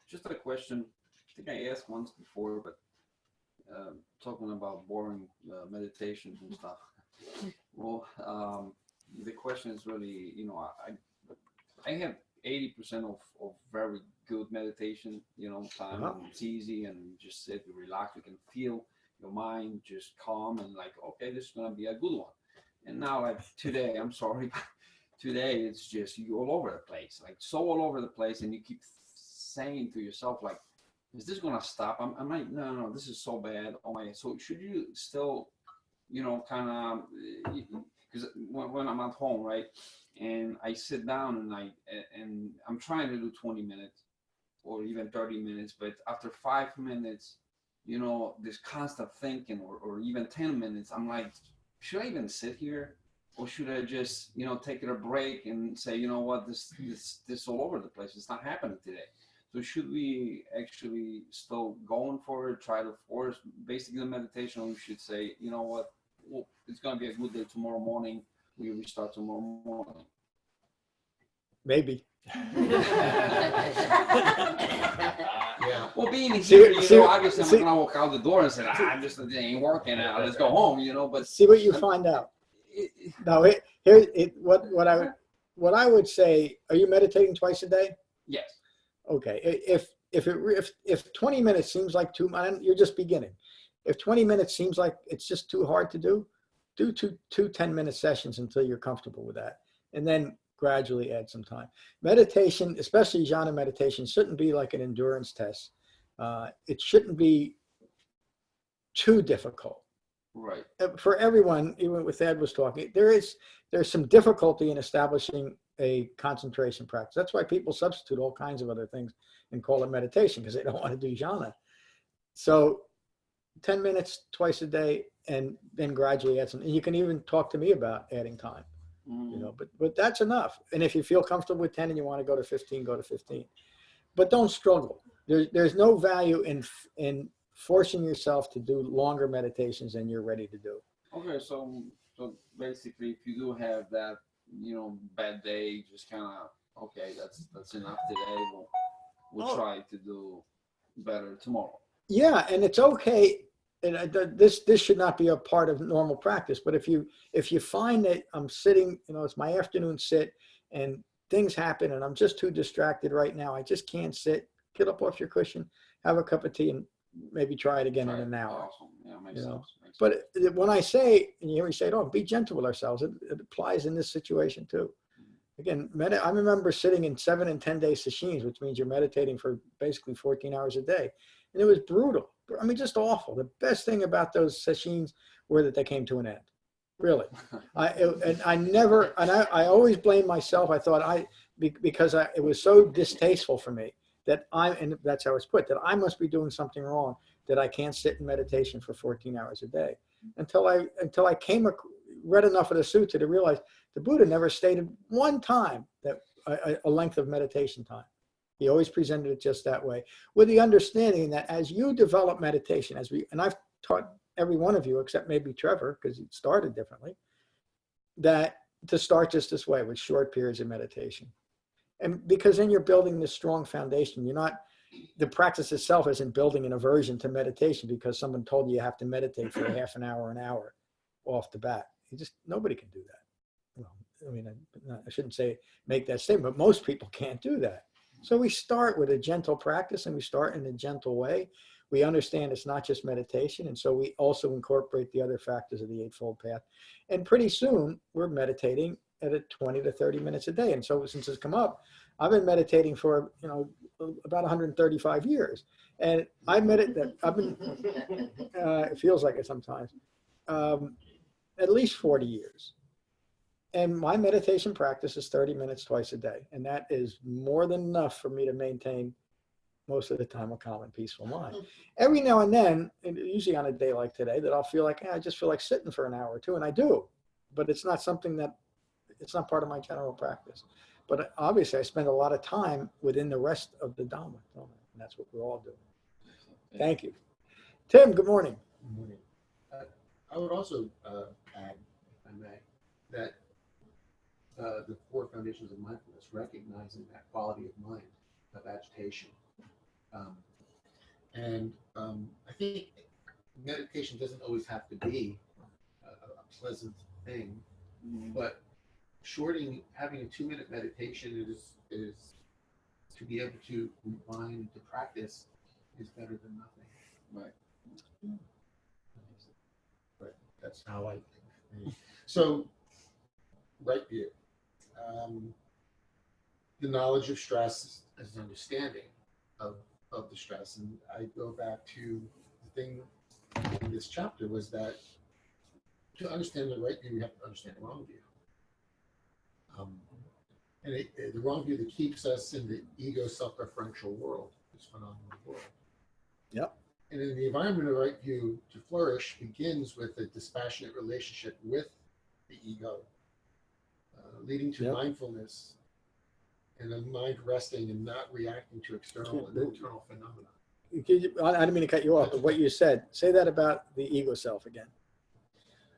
just a question. I think I asked once before, but talking about boring meditations and stuff. Well, the question is really, you know, I have 80% of very good meditation, you know, time. And it's easy and you just sit, you relax, you can feel your mind just calm and like, okay, this is gonna be a good one. And now, like today, I'm sorry, but today it's just you all over the place, like so all over the place, and you keep saying to yourself, like, is this gonna stop? I'm like, no, this is so bad. Oh my, so should you still, you know, kind of, because when I'm at home, right, and I sit down and I'm trying to do 20 minutes or even 30 minutes, but after 5 minutes, you know, this constant thinking, or even 10 minutes, I'm like, should I even sit here? Or should I just, you know, take a break and say, you know what, this all over the place. It's not happening today. So should we actually still going for it, try to force basically the meditation, or we should say, you know what, well, it's going to be a good day tomorrow morning. We restart tomorrow morning. Maybe. Yeah. Well, being here, you know, obviously I'm not going to walk out the door and say, I'm just, it ain't working out. Let's go home, you know, but See what you find out. No, what I would say, are you meditating twice a day? yes. Okay. If 20 minutes seems like too much, you're just beginning. If 20 minutes seems like it's just too hard to do two 10-minute sessions until you're comfortable with that. And then gradually add some time. Meditation, especially jhana meditation, shouldn't be like an endurance test. It shouldn't be too difficult. Right. For everyone, even with Ed was talking, there's some difficulty in establishing a concentration practice. That's why people substitute all kinds of other things and call it meditation, because they don't want to do jhana. So 10 minutes twice a day, and then gradually add some. And you can even talk to me about adding time, you know, but that's enough. And if you feel comfortable with 10 and you want to go to 15, go to 15. But don't struggle. There's no value in forcing yourself to do longer meditations than you're ready to do. Okay, so basically, if you do have that, you know, bad day, just kind of, okay, that's enough today. We'll try to do better tomorrow. Yeah, and it's okay. And this should not be a part of normal practice. But if you find that I'm sitting, you know, it's my afternoon sit, and things happen, and I'm just too distracted right now, I just can't sit. Get up off your cushion, have a cup of tea, and maybe try it again in an hour. Awesome. Yeah, makes sense. But when I say, and you hear me say, "Oh, be gentle with ourselves," it applies in this situation too. Again, I remember sitting in 7 and 10 day sessions, which means you're meditating for basically 14 hours a day, and it was brutal. I mean, just awful. The best thing about those sessions were that they came to an end. Really, I always blame myself. I thought because it was so distasteful for me that and that's how it's put, that I must be doing something wrong, that I can't sit in meditation for 14 hours a day, until I read enough of the sutta to realize the Buddha never stated one time that a length of meditation time. He always presented it just that way, with the understanding that as you develop meditation, and I've taught every one of you except maybe Trevor, because he started differently, that to start just this way with short periods of meditation. And because then you're building this strong foundation. The practice itself isn't building an aversion to meditation because someone told you have to meditate for a half an hour off the bat. Nobody can do that. Well, I mean, I shouldn't say make that statement, but most people can't do that. So we start with a gentle practice, and we start in a gentle way. We understand it's not just meditation, and so we also incorporate the other factors of the Eightfold Path. And pretty soon, we're meditating at 20 to 30 minutes a day. And so since it's come up, I've been meditating for, about 135 years. And I've been, it feels like it sometimes, at least 40 years. And my meditation practice is 30 minutes twice a day. And that is more than enough for me to maintain most of the time a calm and peaceful mind. Every now and then, usually on a day like today, that I'll feel like, I just feel like sitting for an hour or two, and I do. But it's not it's not part of my general practice. But obviously, I spend a lot of time within the rest of the Dhamma. And that's what we're all doing. Thank you. Tim, good morning. Good morning. I would also add, if I may, that the 4 foundations of mindfulness, recognizing that quality of mind, of agitation. I think meditation doesn't always have to be a pleasant thing, but having a 2-minute meditation is to be able to refine and to practice is better than nothing. Right. But that's how I think. So, right view. The knowledge of stress as an understanding of the stress. And I go back to the thing in this chapter was that to understand the right view, you have to understand the wrong view. The wrong view that keeps us in the ego self-referential world, this phenomenal world. Yep. And in the environment of right view, to flourish begins with a dispassionate relationship with the ego, leading to mindfulness and a mind resting and not reacting to external and internal phenomena. I didn't mean to cut you off, but what you said, say that about the ego self again.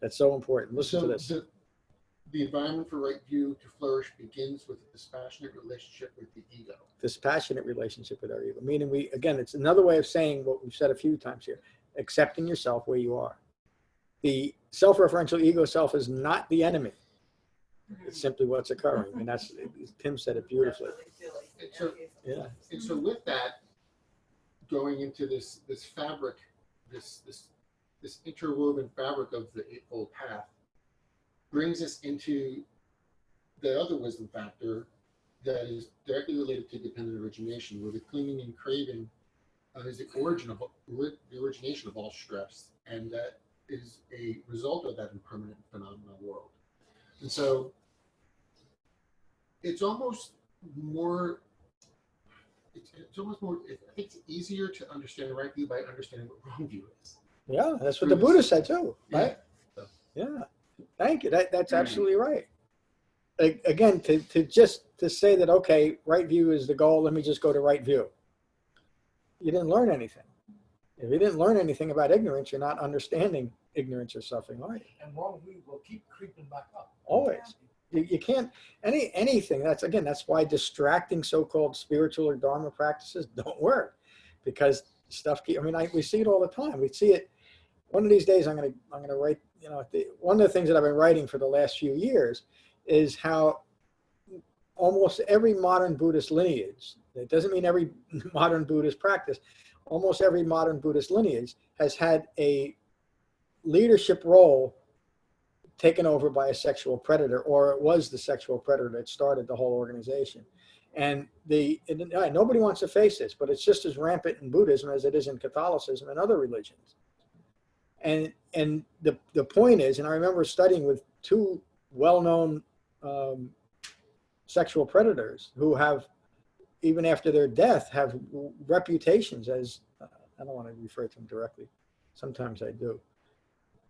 That's so important. Listen to this. The environment for right view to flourish begins with a dispassionate relationship with the ego. Dispassionate relationship with our ego. Meaning it's another way of saying what we've said a few times here, accepting yourself where you are. The self-referential ego self is not the enemy. It's simply what's occurring. And that's, Tim said it beautifully. And so with that, going into this fabric, this interwoven fabric of the Eightfold Path, brings us into the other wisdom factor that is directly related to dependent origination, where the clinging and craving is the origination of all stress, and that is a result of that impermanent phenomenon world. And so it's almost more, it's almost more, I think it's easier to understand the right view by understanding what wrong view is. Yeah, that's what the Buddha said too, right? Yeah. Yeah. Thank you. That's absolutely right. Again, to say that, okay, right view is the goal, let me just go to right view. You didn't learn anything. If you didn't learn anything about ignorance, you're not understanding ignorance or suffering, are you? And wrong view will keep creeping back up. Always. You can't, anything, that's why distracting so-called spiritual or Dharma practices don't work, because stuff, we see it all the time. We see it. One of these days, I'm going to write, one of the things that I've been writing for the last few years is how almost every modern Buddhist lineage, it doesn't mean every modern Buddhist practice, almost every modern Buddhist lineage has had a leadership role taken over by a sexual predator, or it was the sexual predator that started the whole organization. And nobody wants to face this, but it's just as rampant in Buddhism as it is in Catholicism and other religions. And the point is, and I remember studying with two well-known sexual predators who have, even after their death, have reputations as, I don't want to refer to them directly, sometimes I do.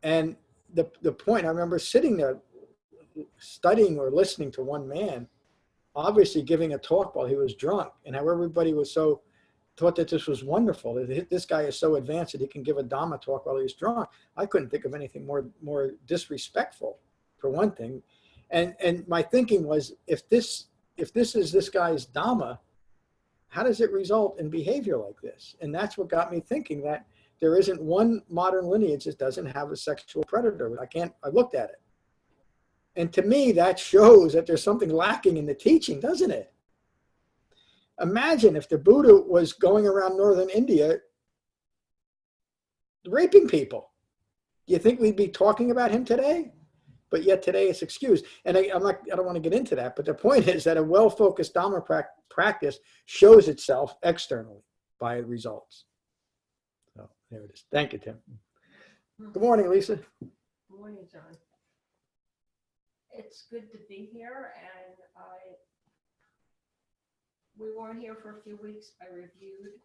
And the point, I remember sitting there studying or listening to one man, obviously giving a talk while he was drunk, and how everybody was thought that this was wonderful. This guy is so advanced that he can give a Dhamma talk while he's drunk. I couldn't think of anything more disrespectful, for one thing. And my thinking was, if this is this guy's Dhamma, how does it result in behavior like this? And that's what got me thinking that there isn't one modern lineage that doesn't have a sexual predator. I looked at it. And to me, that shows that there's something lacking in the teaching, doesn't it? Imagine if the Buddha was going around northern India raping people. Do you think we'd be talking about him today? But yet today it's excused. And I don't want to get into that, but the point is that a well-focused Dhamma practice shows itself externally by results. So there it is. Thank you, Tim. Good morning, Lisa. Good morning, John. It's good to be here, and we weren't here for a few weeks. I reviewed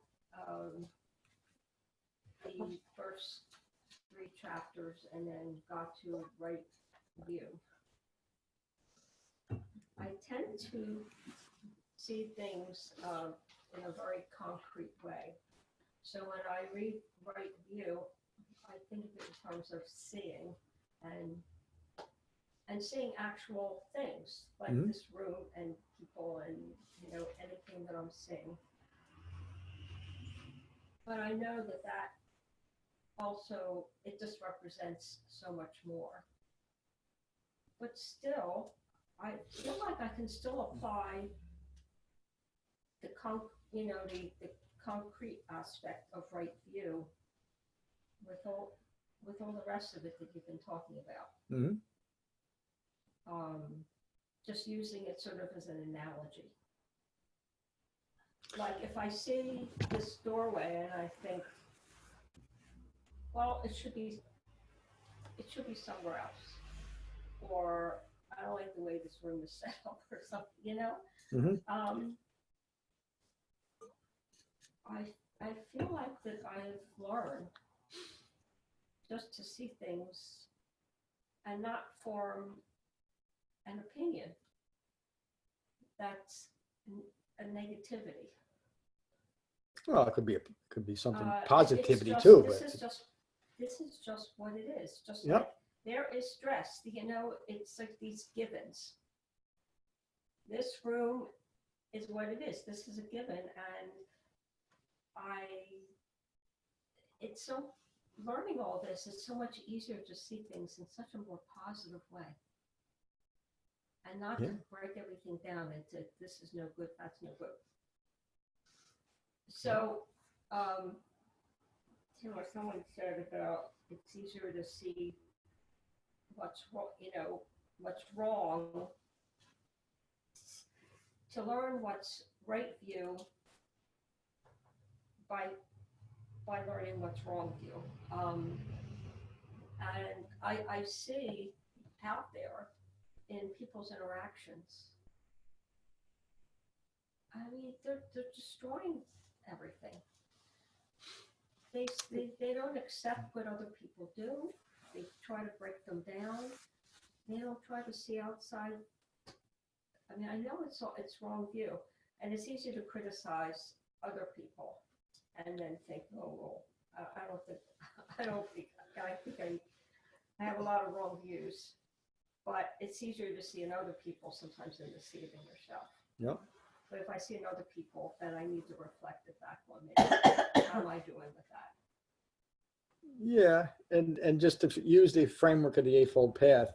the first 3 chapters and then got to right view. I tend to see things in a very concrete way. So when I read right view, I think of it in terms of seeing and seeing actual things like this room and people and anything that I'm seeing. But I know that also, it just represents so much more. But still, I feel like I can still apply the concrete aspect of right view with all the rest of it that you've been talking about. Mm-hmm. Just using it sort of as an analogy. Like if I see this doorway and I think, well, it should be somewhere else, or I don't like the way this room is set up, or something, Mm-hmm. I feel like that I've learned just to see things and not form an opinion that's a negativity. Well, it could be something It's positivity just- too. This is just what it is. Just Yep. like there is stress. It's like these givens. This room is what it is. This is a given, and it's so learning all this is so much easier to see things in such a more positive way, and not to break everything down into this is no good, that's no good. So, Tim or someone said about it's easier to see what's wrong to learn what's right view by learning what's wrong view. And I see out there in people's interactions, I mean, they're destroying everything. They don't accept what other people do. They try to break them down. They don't try to see outside. I mean, I know it's wrong view, and it's easy to criticize other people, and then think, oh well, I think I have a lot of wrong views, but it's easier to see in other people sometimes than to see it in yourself. Yep. But if I see in other people, then I need to reflect it back on me. How am I doing with that? Yeah, and just to use the framework of the Eightfold Path,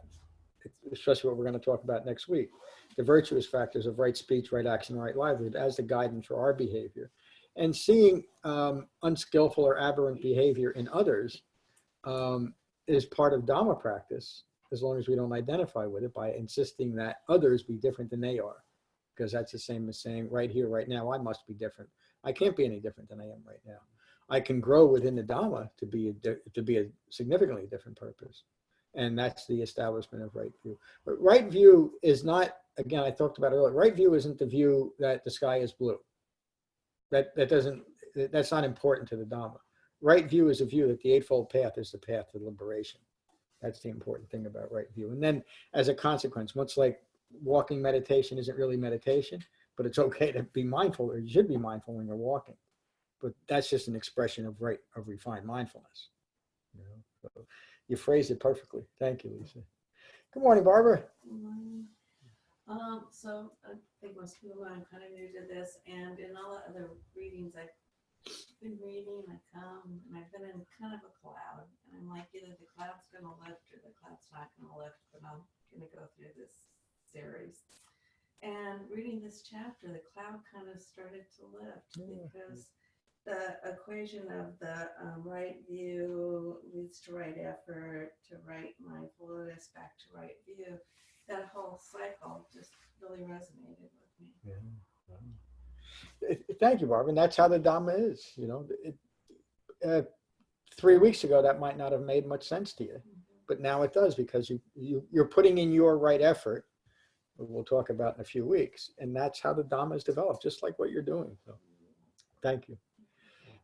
especially what we're going to talk about next week, the virtuous factors of right speech, right action, right livelihood as the guidance for our behavior. And seeing unskillful or aberrant behavior in others is part of Dhamma practice, as long as we don't identify with it by insisting that others be different than they are. Because that's the same as saying right here, right now, I must be different. I can't be any different than I am right now. I can grow within the Dhamma to be a significantly different purpose. And that's the establishment of right view. But right view is not, again, I talked about earlier, right view isn't the view that the sky is blue. That's not important to the Dhamma. Right view is a view that the Eightfold Path is the path to liberation. That's the important thing about right view. And then as a consequence, much like walking meditation isn't really meditation, but it's okay to be mindful, or you should be mindful when you're walking. But that's just an expression of refined mindfulness. You know? So you phrased it perfectly. Thank you, Lisa. Good morning, Barbara. Good morning. So I think most people know I'm kind of new to this, and in all the other readings I've been reading, I come and I've been in kind of a cloud, and I'm like, either the cloud's going to lift or the cloud's not going to lift, but I'm going to go through this series. And reading this chapter, the cloud kind of started to lift because the equation of the right view leads to right effort, to right mindfulness, back to right view. That whole cycle just really resonated with me. Yeah. Thank you, Barbara. And that's how the Dhamma is. You know, 3 weeks ago, that might not have made much sense to you, but now it does, because you're putting in your right effort. We'll talk about in a few weeks. And that's how the Dhamma is developed, just like what you're doing. So thank you.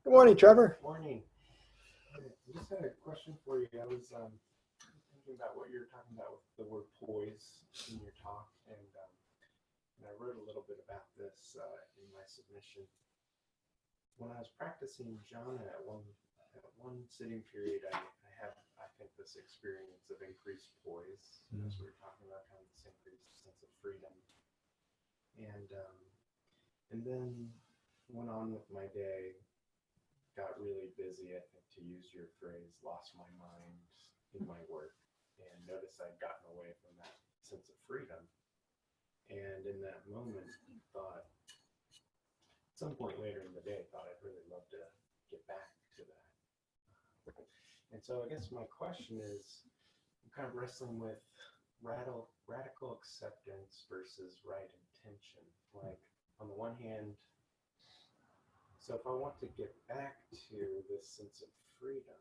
Good morning, Trevor. Morning. I just had a question for you. I was thinking about what you were talking about with the word poise in your talk, and I wrote a little bit about this in my submission. When I was practicing Jhana at one sitting period, I think this experience of increased poise, as we were talking about, kind of this increased sense of freedom, and then went on with my day. Got really busy, I think, to use your phrase, lost my mind in my work, and noticed I'd gotten away from that sense of freedom. And in that moment, thought, at some point later in the day, thought I'd really love to get back to that. And so I guess my question is, I'm kind of wrestling with radical acceptance versus right intention. Like, on the one hand, so if I want to get back to this sense of freedom,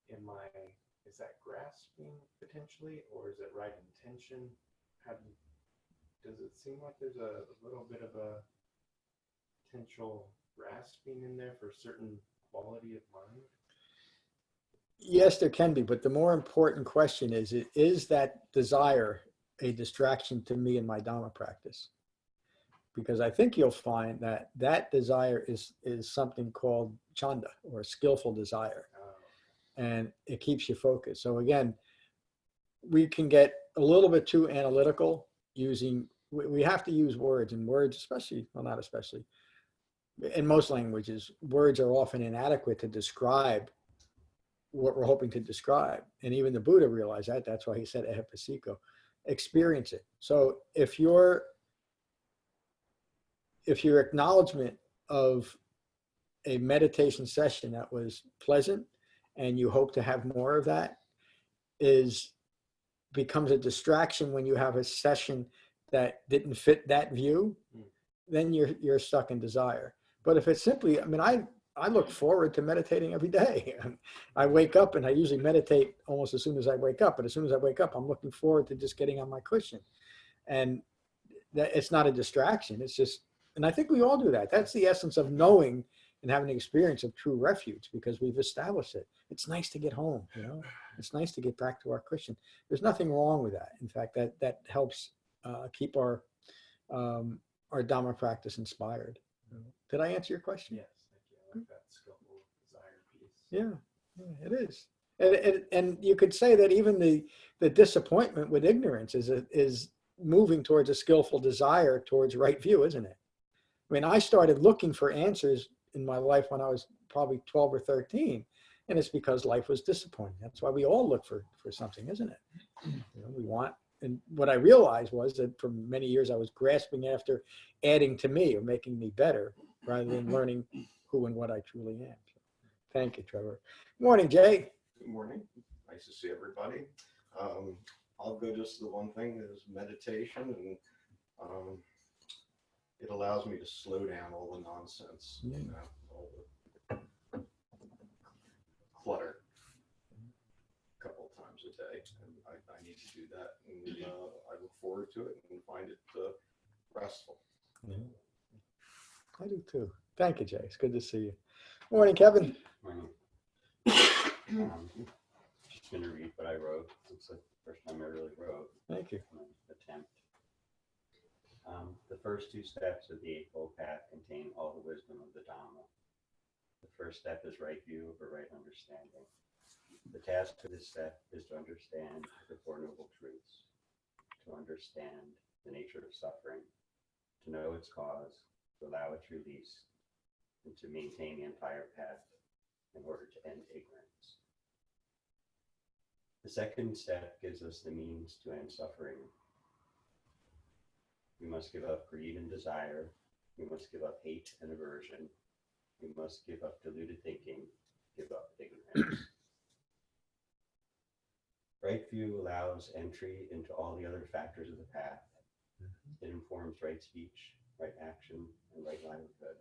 is that grasping potentially, or is it right intention? Does it seem like there's a little bit of a potential grasping in there for a certain quality of mind? Yes, there can be, but the more important question is that desire a distraction to me in my Dhamma practice? Because I think you'll find that desire is something called chanda, or skillful desire. And it keeps you focused. So again, we can get a little bit too analytical we have to use words, and words especially, well, not especially, in most languages, words are often inadequate to describe what we're hoping to describe. And even the Buddha realized that. That's why he said ehepasiko, experience it. So if your acknowledgement of a meditation session that was pleasant and you hope to have more of that becomes a distraction when you have a session that didn't fit that view, then you're stuck in desire. But if it's simply, I mean, I look forward to meditating every day. I wake up and I usually meditate almost as soon as I wake up. But as soon as I wake up, I'm looking forward to just getting on my cushion. And that it's not a distraction. It's just, and I think we all do that. That's the essence of knowing and having an experience of true refuge, because we've established it. It's nice to get home, you know. It's nice to get back to our cushion. There's nothing wrong with that. In fact, that helps keep our Dhamma practice inspired. Did I answer your question? Yes, thank you. I like that skillful desire piece. Yeah, it is. And you could say that even the disappointment with ignorance is moving towards a skillful desire towards right view, isn't it? I mean, I started looking for answers in my life when I was probably 12 or 13, and it's because life was disappointing. That's why we all look for something, isn't it? You know, we want, and what I realized was that for many years I was grasping after adding to me or making me better rather than learning who and what I truly am. So, thank you, Trevor. Morning, Jay. Good morning. Nice to see everybody. I'll go just the one thing is meditation, and it allows me to slow down all the nonsense, you know, all the clutter a couple of times a day, and I need to do that, and I look forward to it and find it restful. Yeah. I do too. Thank you, Jay. It's good to see you. Morning, Kevin. Morning. Just going to read what I wrote. It's the first time I really wrote. Thank you. Attempt. The first two steps of the Eightfold Path contain all the wisdom of the Dhamma. The first step is right view or right understanding. The task for this step is to understand the Four Noble Truths, to understand the nature of suffering, to know its cause, to allow its release, and to maintain the entire path in order to end ignorance. The second step gives us the means to end suffering. We must give up greed and desire. We must give up hate and aversion. We must give up deluded thinking, give up ignorance. Right view allows entry into all the other factors of the path. It informs right speech, right action, and right livelihood.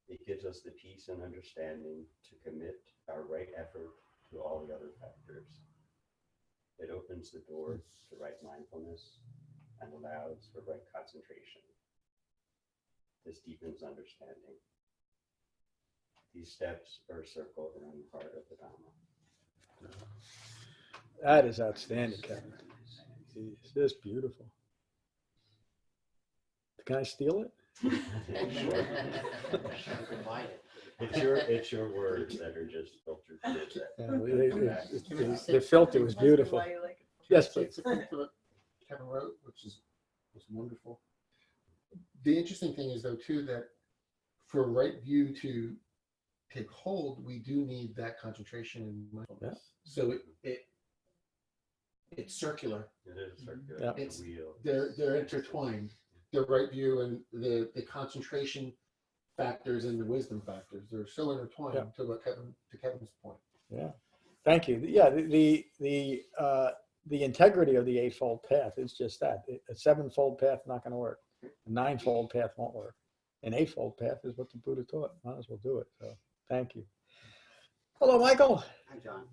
It gives us the peace and understanding to commit our right effort to all the other factors. It opens the door to right mindfulness and allows for right concentration. This deepens understanding. These steps are a circle around the heart of the Dhamma. That is outstanding, Kevin. It's just beautiful. Can I steal it? It's your words that are just filtered through that. The filter was beautiful. Yes, please. Kevin wrote, which was wonderful. The interesting thing is, though, too, that for right view to take hold, we do need that concentration and mindfulness. Yeah. So it's circular. It is circular. Yeah. It's a wheel. They're intertwined. The right view and the concentration factors and the wisdom factors, they're so intertwined. Yeah. To Kevin's point. Yeah. Thank you. Yeah. The integrity of the Eightfold Path is just that. A sevenfold path not going to work. A ninefold path won't work. An eightfold path is what the Buddha taught. Might as well do it. So thank you. Hello, Michael. Hi, John.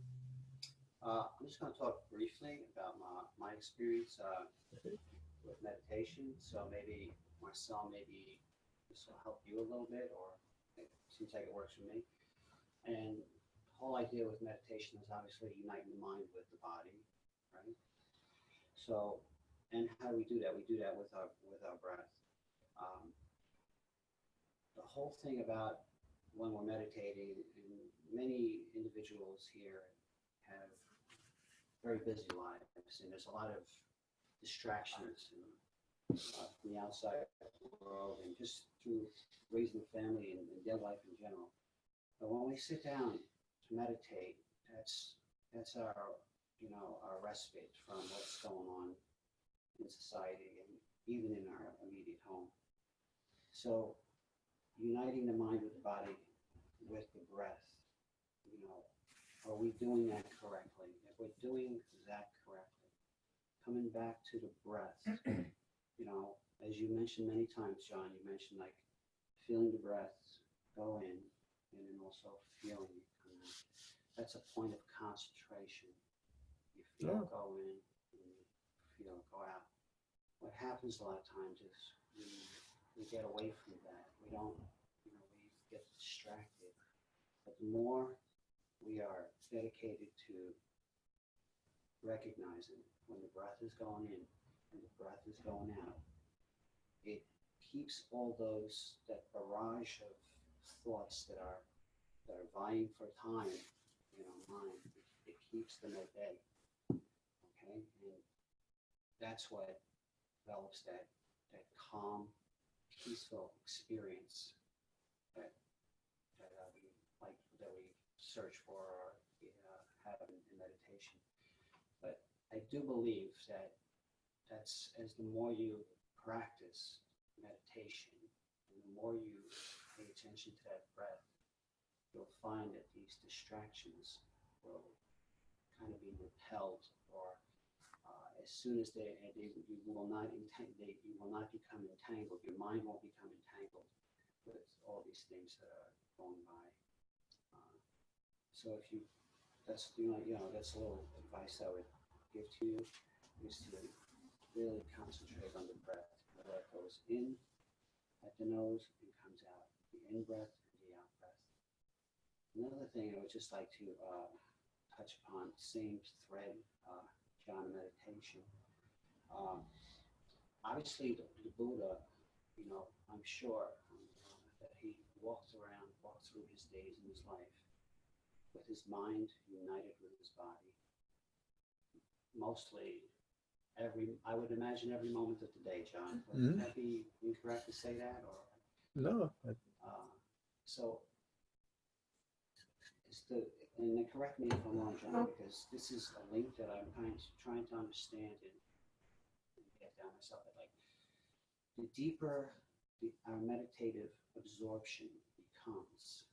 I'm just going to talk briefly about my experience with meditation. So maybe Marcel, maybe this will help you a little bit, or it seems like it works for me. And the whole idea with meditation is obviously uniting the mind with the body, right? So, and how do we do that? We do that with our breath. The whole thing about when we're meditating, and many individuals here have very busy lives, and there's a lot of distractions from the outside world and just through raising a family and their life in general. But when we sit down to meditate, that's our our respite from what's going on in society and even in our immediate home. So uniting the mind with the body with the breath, are we doing that correctly? If we're doing that correctly, coming back to the breath. You know, as you mentioned many times, John, you mentioned like feeling the breath go in and then also feeling it come out. That's a point of concentration. You feel it go in and you feel it go out. What happens a lot of times is we get away from that. We don't, you know, we get distracted. But the more we are dedicated to recognizing when the breath is going in and the breath is going out, it keeps all those, that barrage of thoughts that are vying for time in our mind, it keeps them at bay. Okay? And that's what develops that calm, peaceful experience that we search for or have in meditation. But I do believe that that's, as the more you practice meditation, and the more you pay attention to that breath, you'll find that these distractions will kind of be repelled, or as soon as you will not become entangled. Your mind won't become entangled with all these things that are going by. So if you, that's that's a little advice I would give to you, is to really concentrate on the breath. The breath goes in at the nose and comes out. The in breath and the out breath. Another thing I would just like to touch upon, same thread, Jhana meditation. Obviously, the Buddha, you know, I'm sure that he walked through his days in his life with his mind united with his body. Mostly I would imagine every moment of the day, John. Would that be incorrect to say that? Or No. So, and then correct me if I'm wrong, John, because this is a link that I'm trying to understand and get down myself. But like, the deeper our meditative absorption becomes,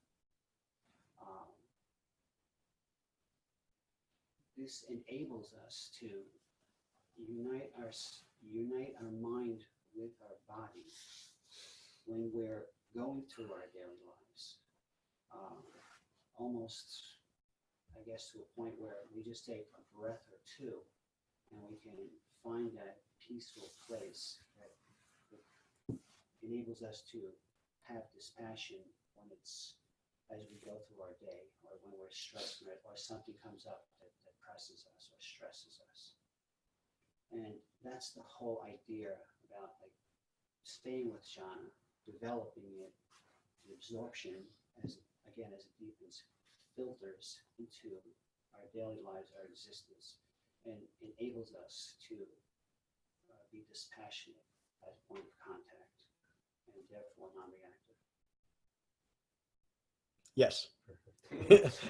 this enables us to unite our mind with our body when we're going through our daily lives. Almost, I guess, to a point where we just take a breath or two and we can find that peaceful place that enables us to have dispassion when it's, as we go through our day, or when we're stressed or something comes up that presses us or stresses us. And that's the whole idea about like staying with Jhana, developing it, the absorption as it deepens, filters into our daily lives, our existence, and enables us to be dispassionate as a point of contact, and therefore non-reactive. Yes.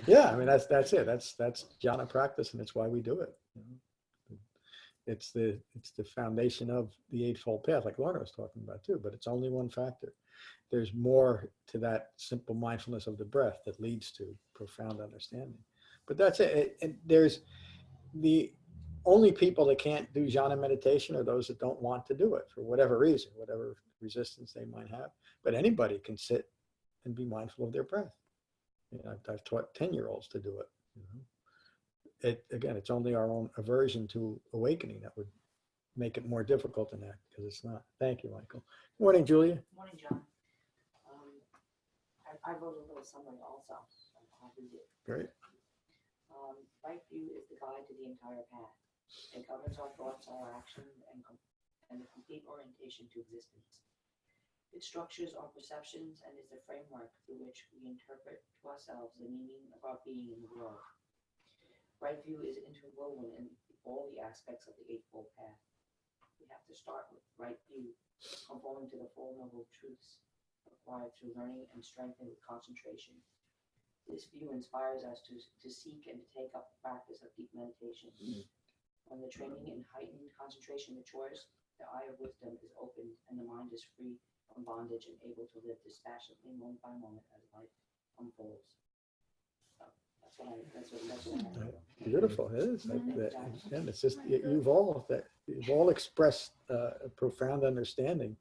Yeah, I mean that's it. That's Jhana practice, and it's why we do it. You know? It's the foundation of the Eightfold Path, like Lorna was talking about too. But it's only one factor. There's more to that simple mindfulness of the breath that leads to profound understanding. But that's it. And there's the only people that can't do Jhana meditation are those that don't want to do it for whatever reason, whatever resistance they might have. But anybody can sit and be mindful of their breath. You know, I've taught 10-year-olds to do it. You know? It's only our own aversion to awakening that would make it more difficult than that, because it's not. Thank you, Michael. Good morning, Julia. Morning, John. I wrote a little summary also. I'll read it. Great. Right view is the guide to the entire path. It governs our thoughts, our actions, and the complete orientation to existence. It structures our perceptions and is the framework through which we interpret to ourselves the meaning of our being in the world. Right view is interwoven in all the aspects of the Eightfold Path. We have to start with right view, conforming to the Four Noble Truths, acquired through learning and strengthened with concentration. This view inspires us to seek and to take up the practice of deep meditation. When the training in heightened concentration matures, the eye of wisdom is opened and the mind is free from bondage and able to live dispassionately moment by moment as life unfolds. So that's what I have. Beautiful. It is. And it's just, you evolve that you've all expressed a profound understanding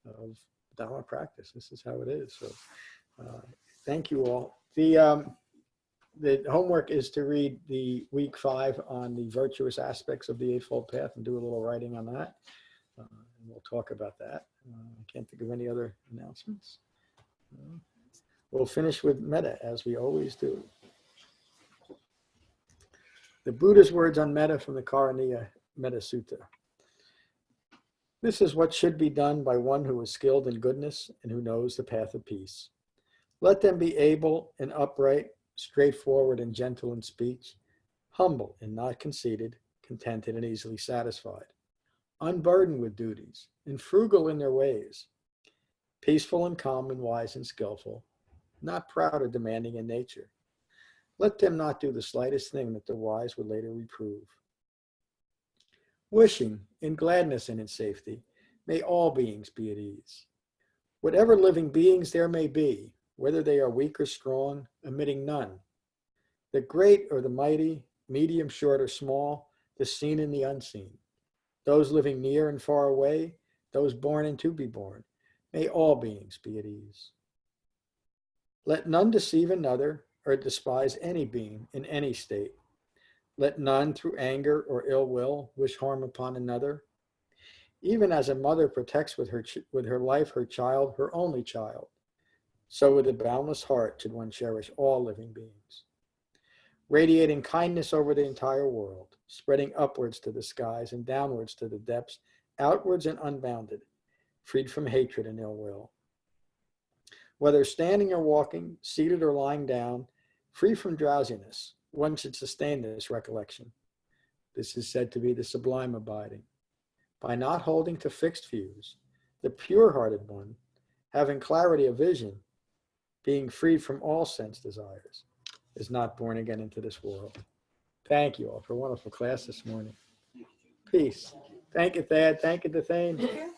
of Dhamma practice. This is how it is. So thank you all. The homework is to read the week 5 on the virtuous aspects of the Eightfold Path and do a little writing on that. And we'll talk about that. I can't think of any other announcements. We'll finish with Metta, as we always do. The Buddha's words on Metta from the Karaniya Metta Sutta. This is what should be done by one who is skilled in goodness and who knows the path of peace. Let them be able and upright, straightforward and gentle in speech, humble and not conceited, contented and easily satisfied, unburdened with duties, and frugal in their ways, peaceful and calm and wise and skillful, not proud or demanding in nature. Let them not do the slightest thing that the wise would later reprove. Wishing in gladness and in safety, may all beings be at ease. Whatever living beings there may be, whether they are weak or strong, omitting none, the great or the mighty, medium, short, or small, the seen and the unseen, those living near and far away, those born and to be born, may all beings be at ease. Let none deceive another or despise any being in any state. Let none through anger or ill will wish harm upon another. Even as a mother protects with her life her child, her only child, so with a boundless heart should one cherish all living beings. Radiating kindness over the entire world, spreading upwards to the skies and downwards to the depths, outwards and unbounded, freed from hatred and ill will. Whether standing or walking, seated or lying down, free from drowsiness, one should sustain this recollection. This is said to be the sublime abiding. By not holding to fixed views, the pure-hearted one, having clarity of vision, being freed from all sense desires, is not born again into this world. Thank you all for a wonderful class this morning. Peace. Thank you, Thad. Thank you, Dathane.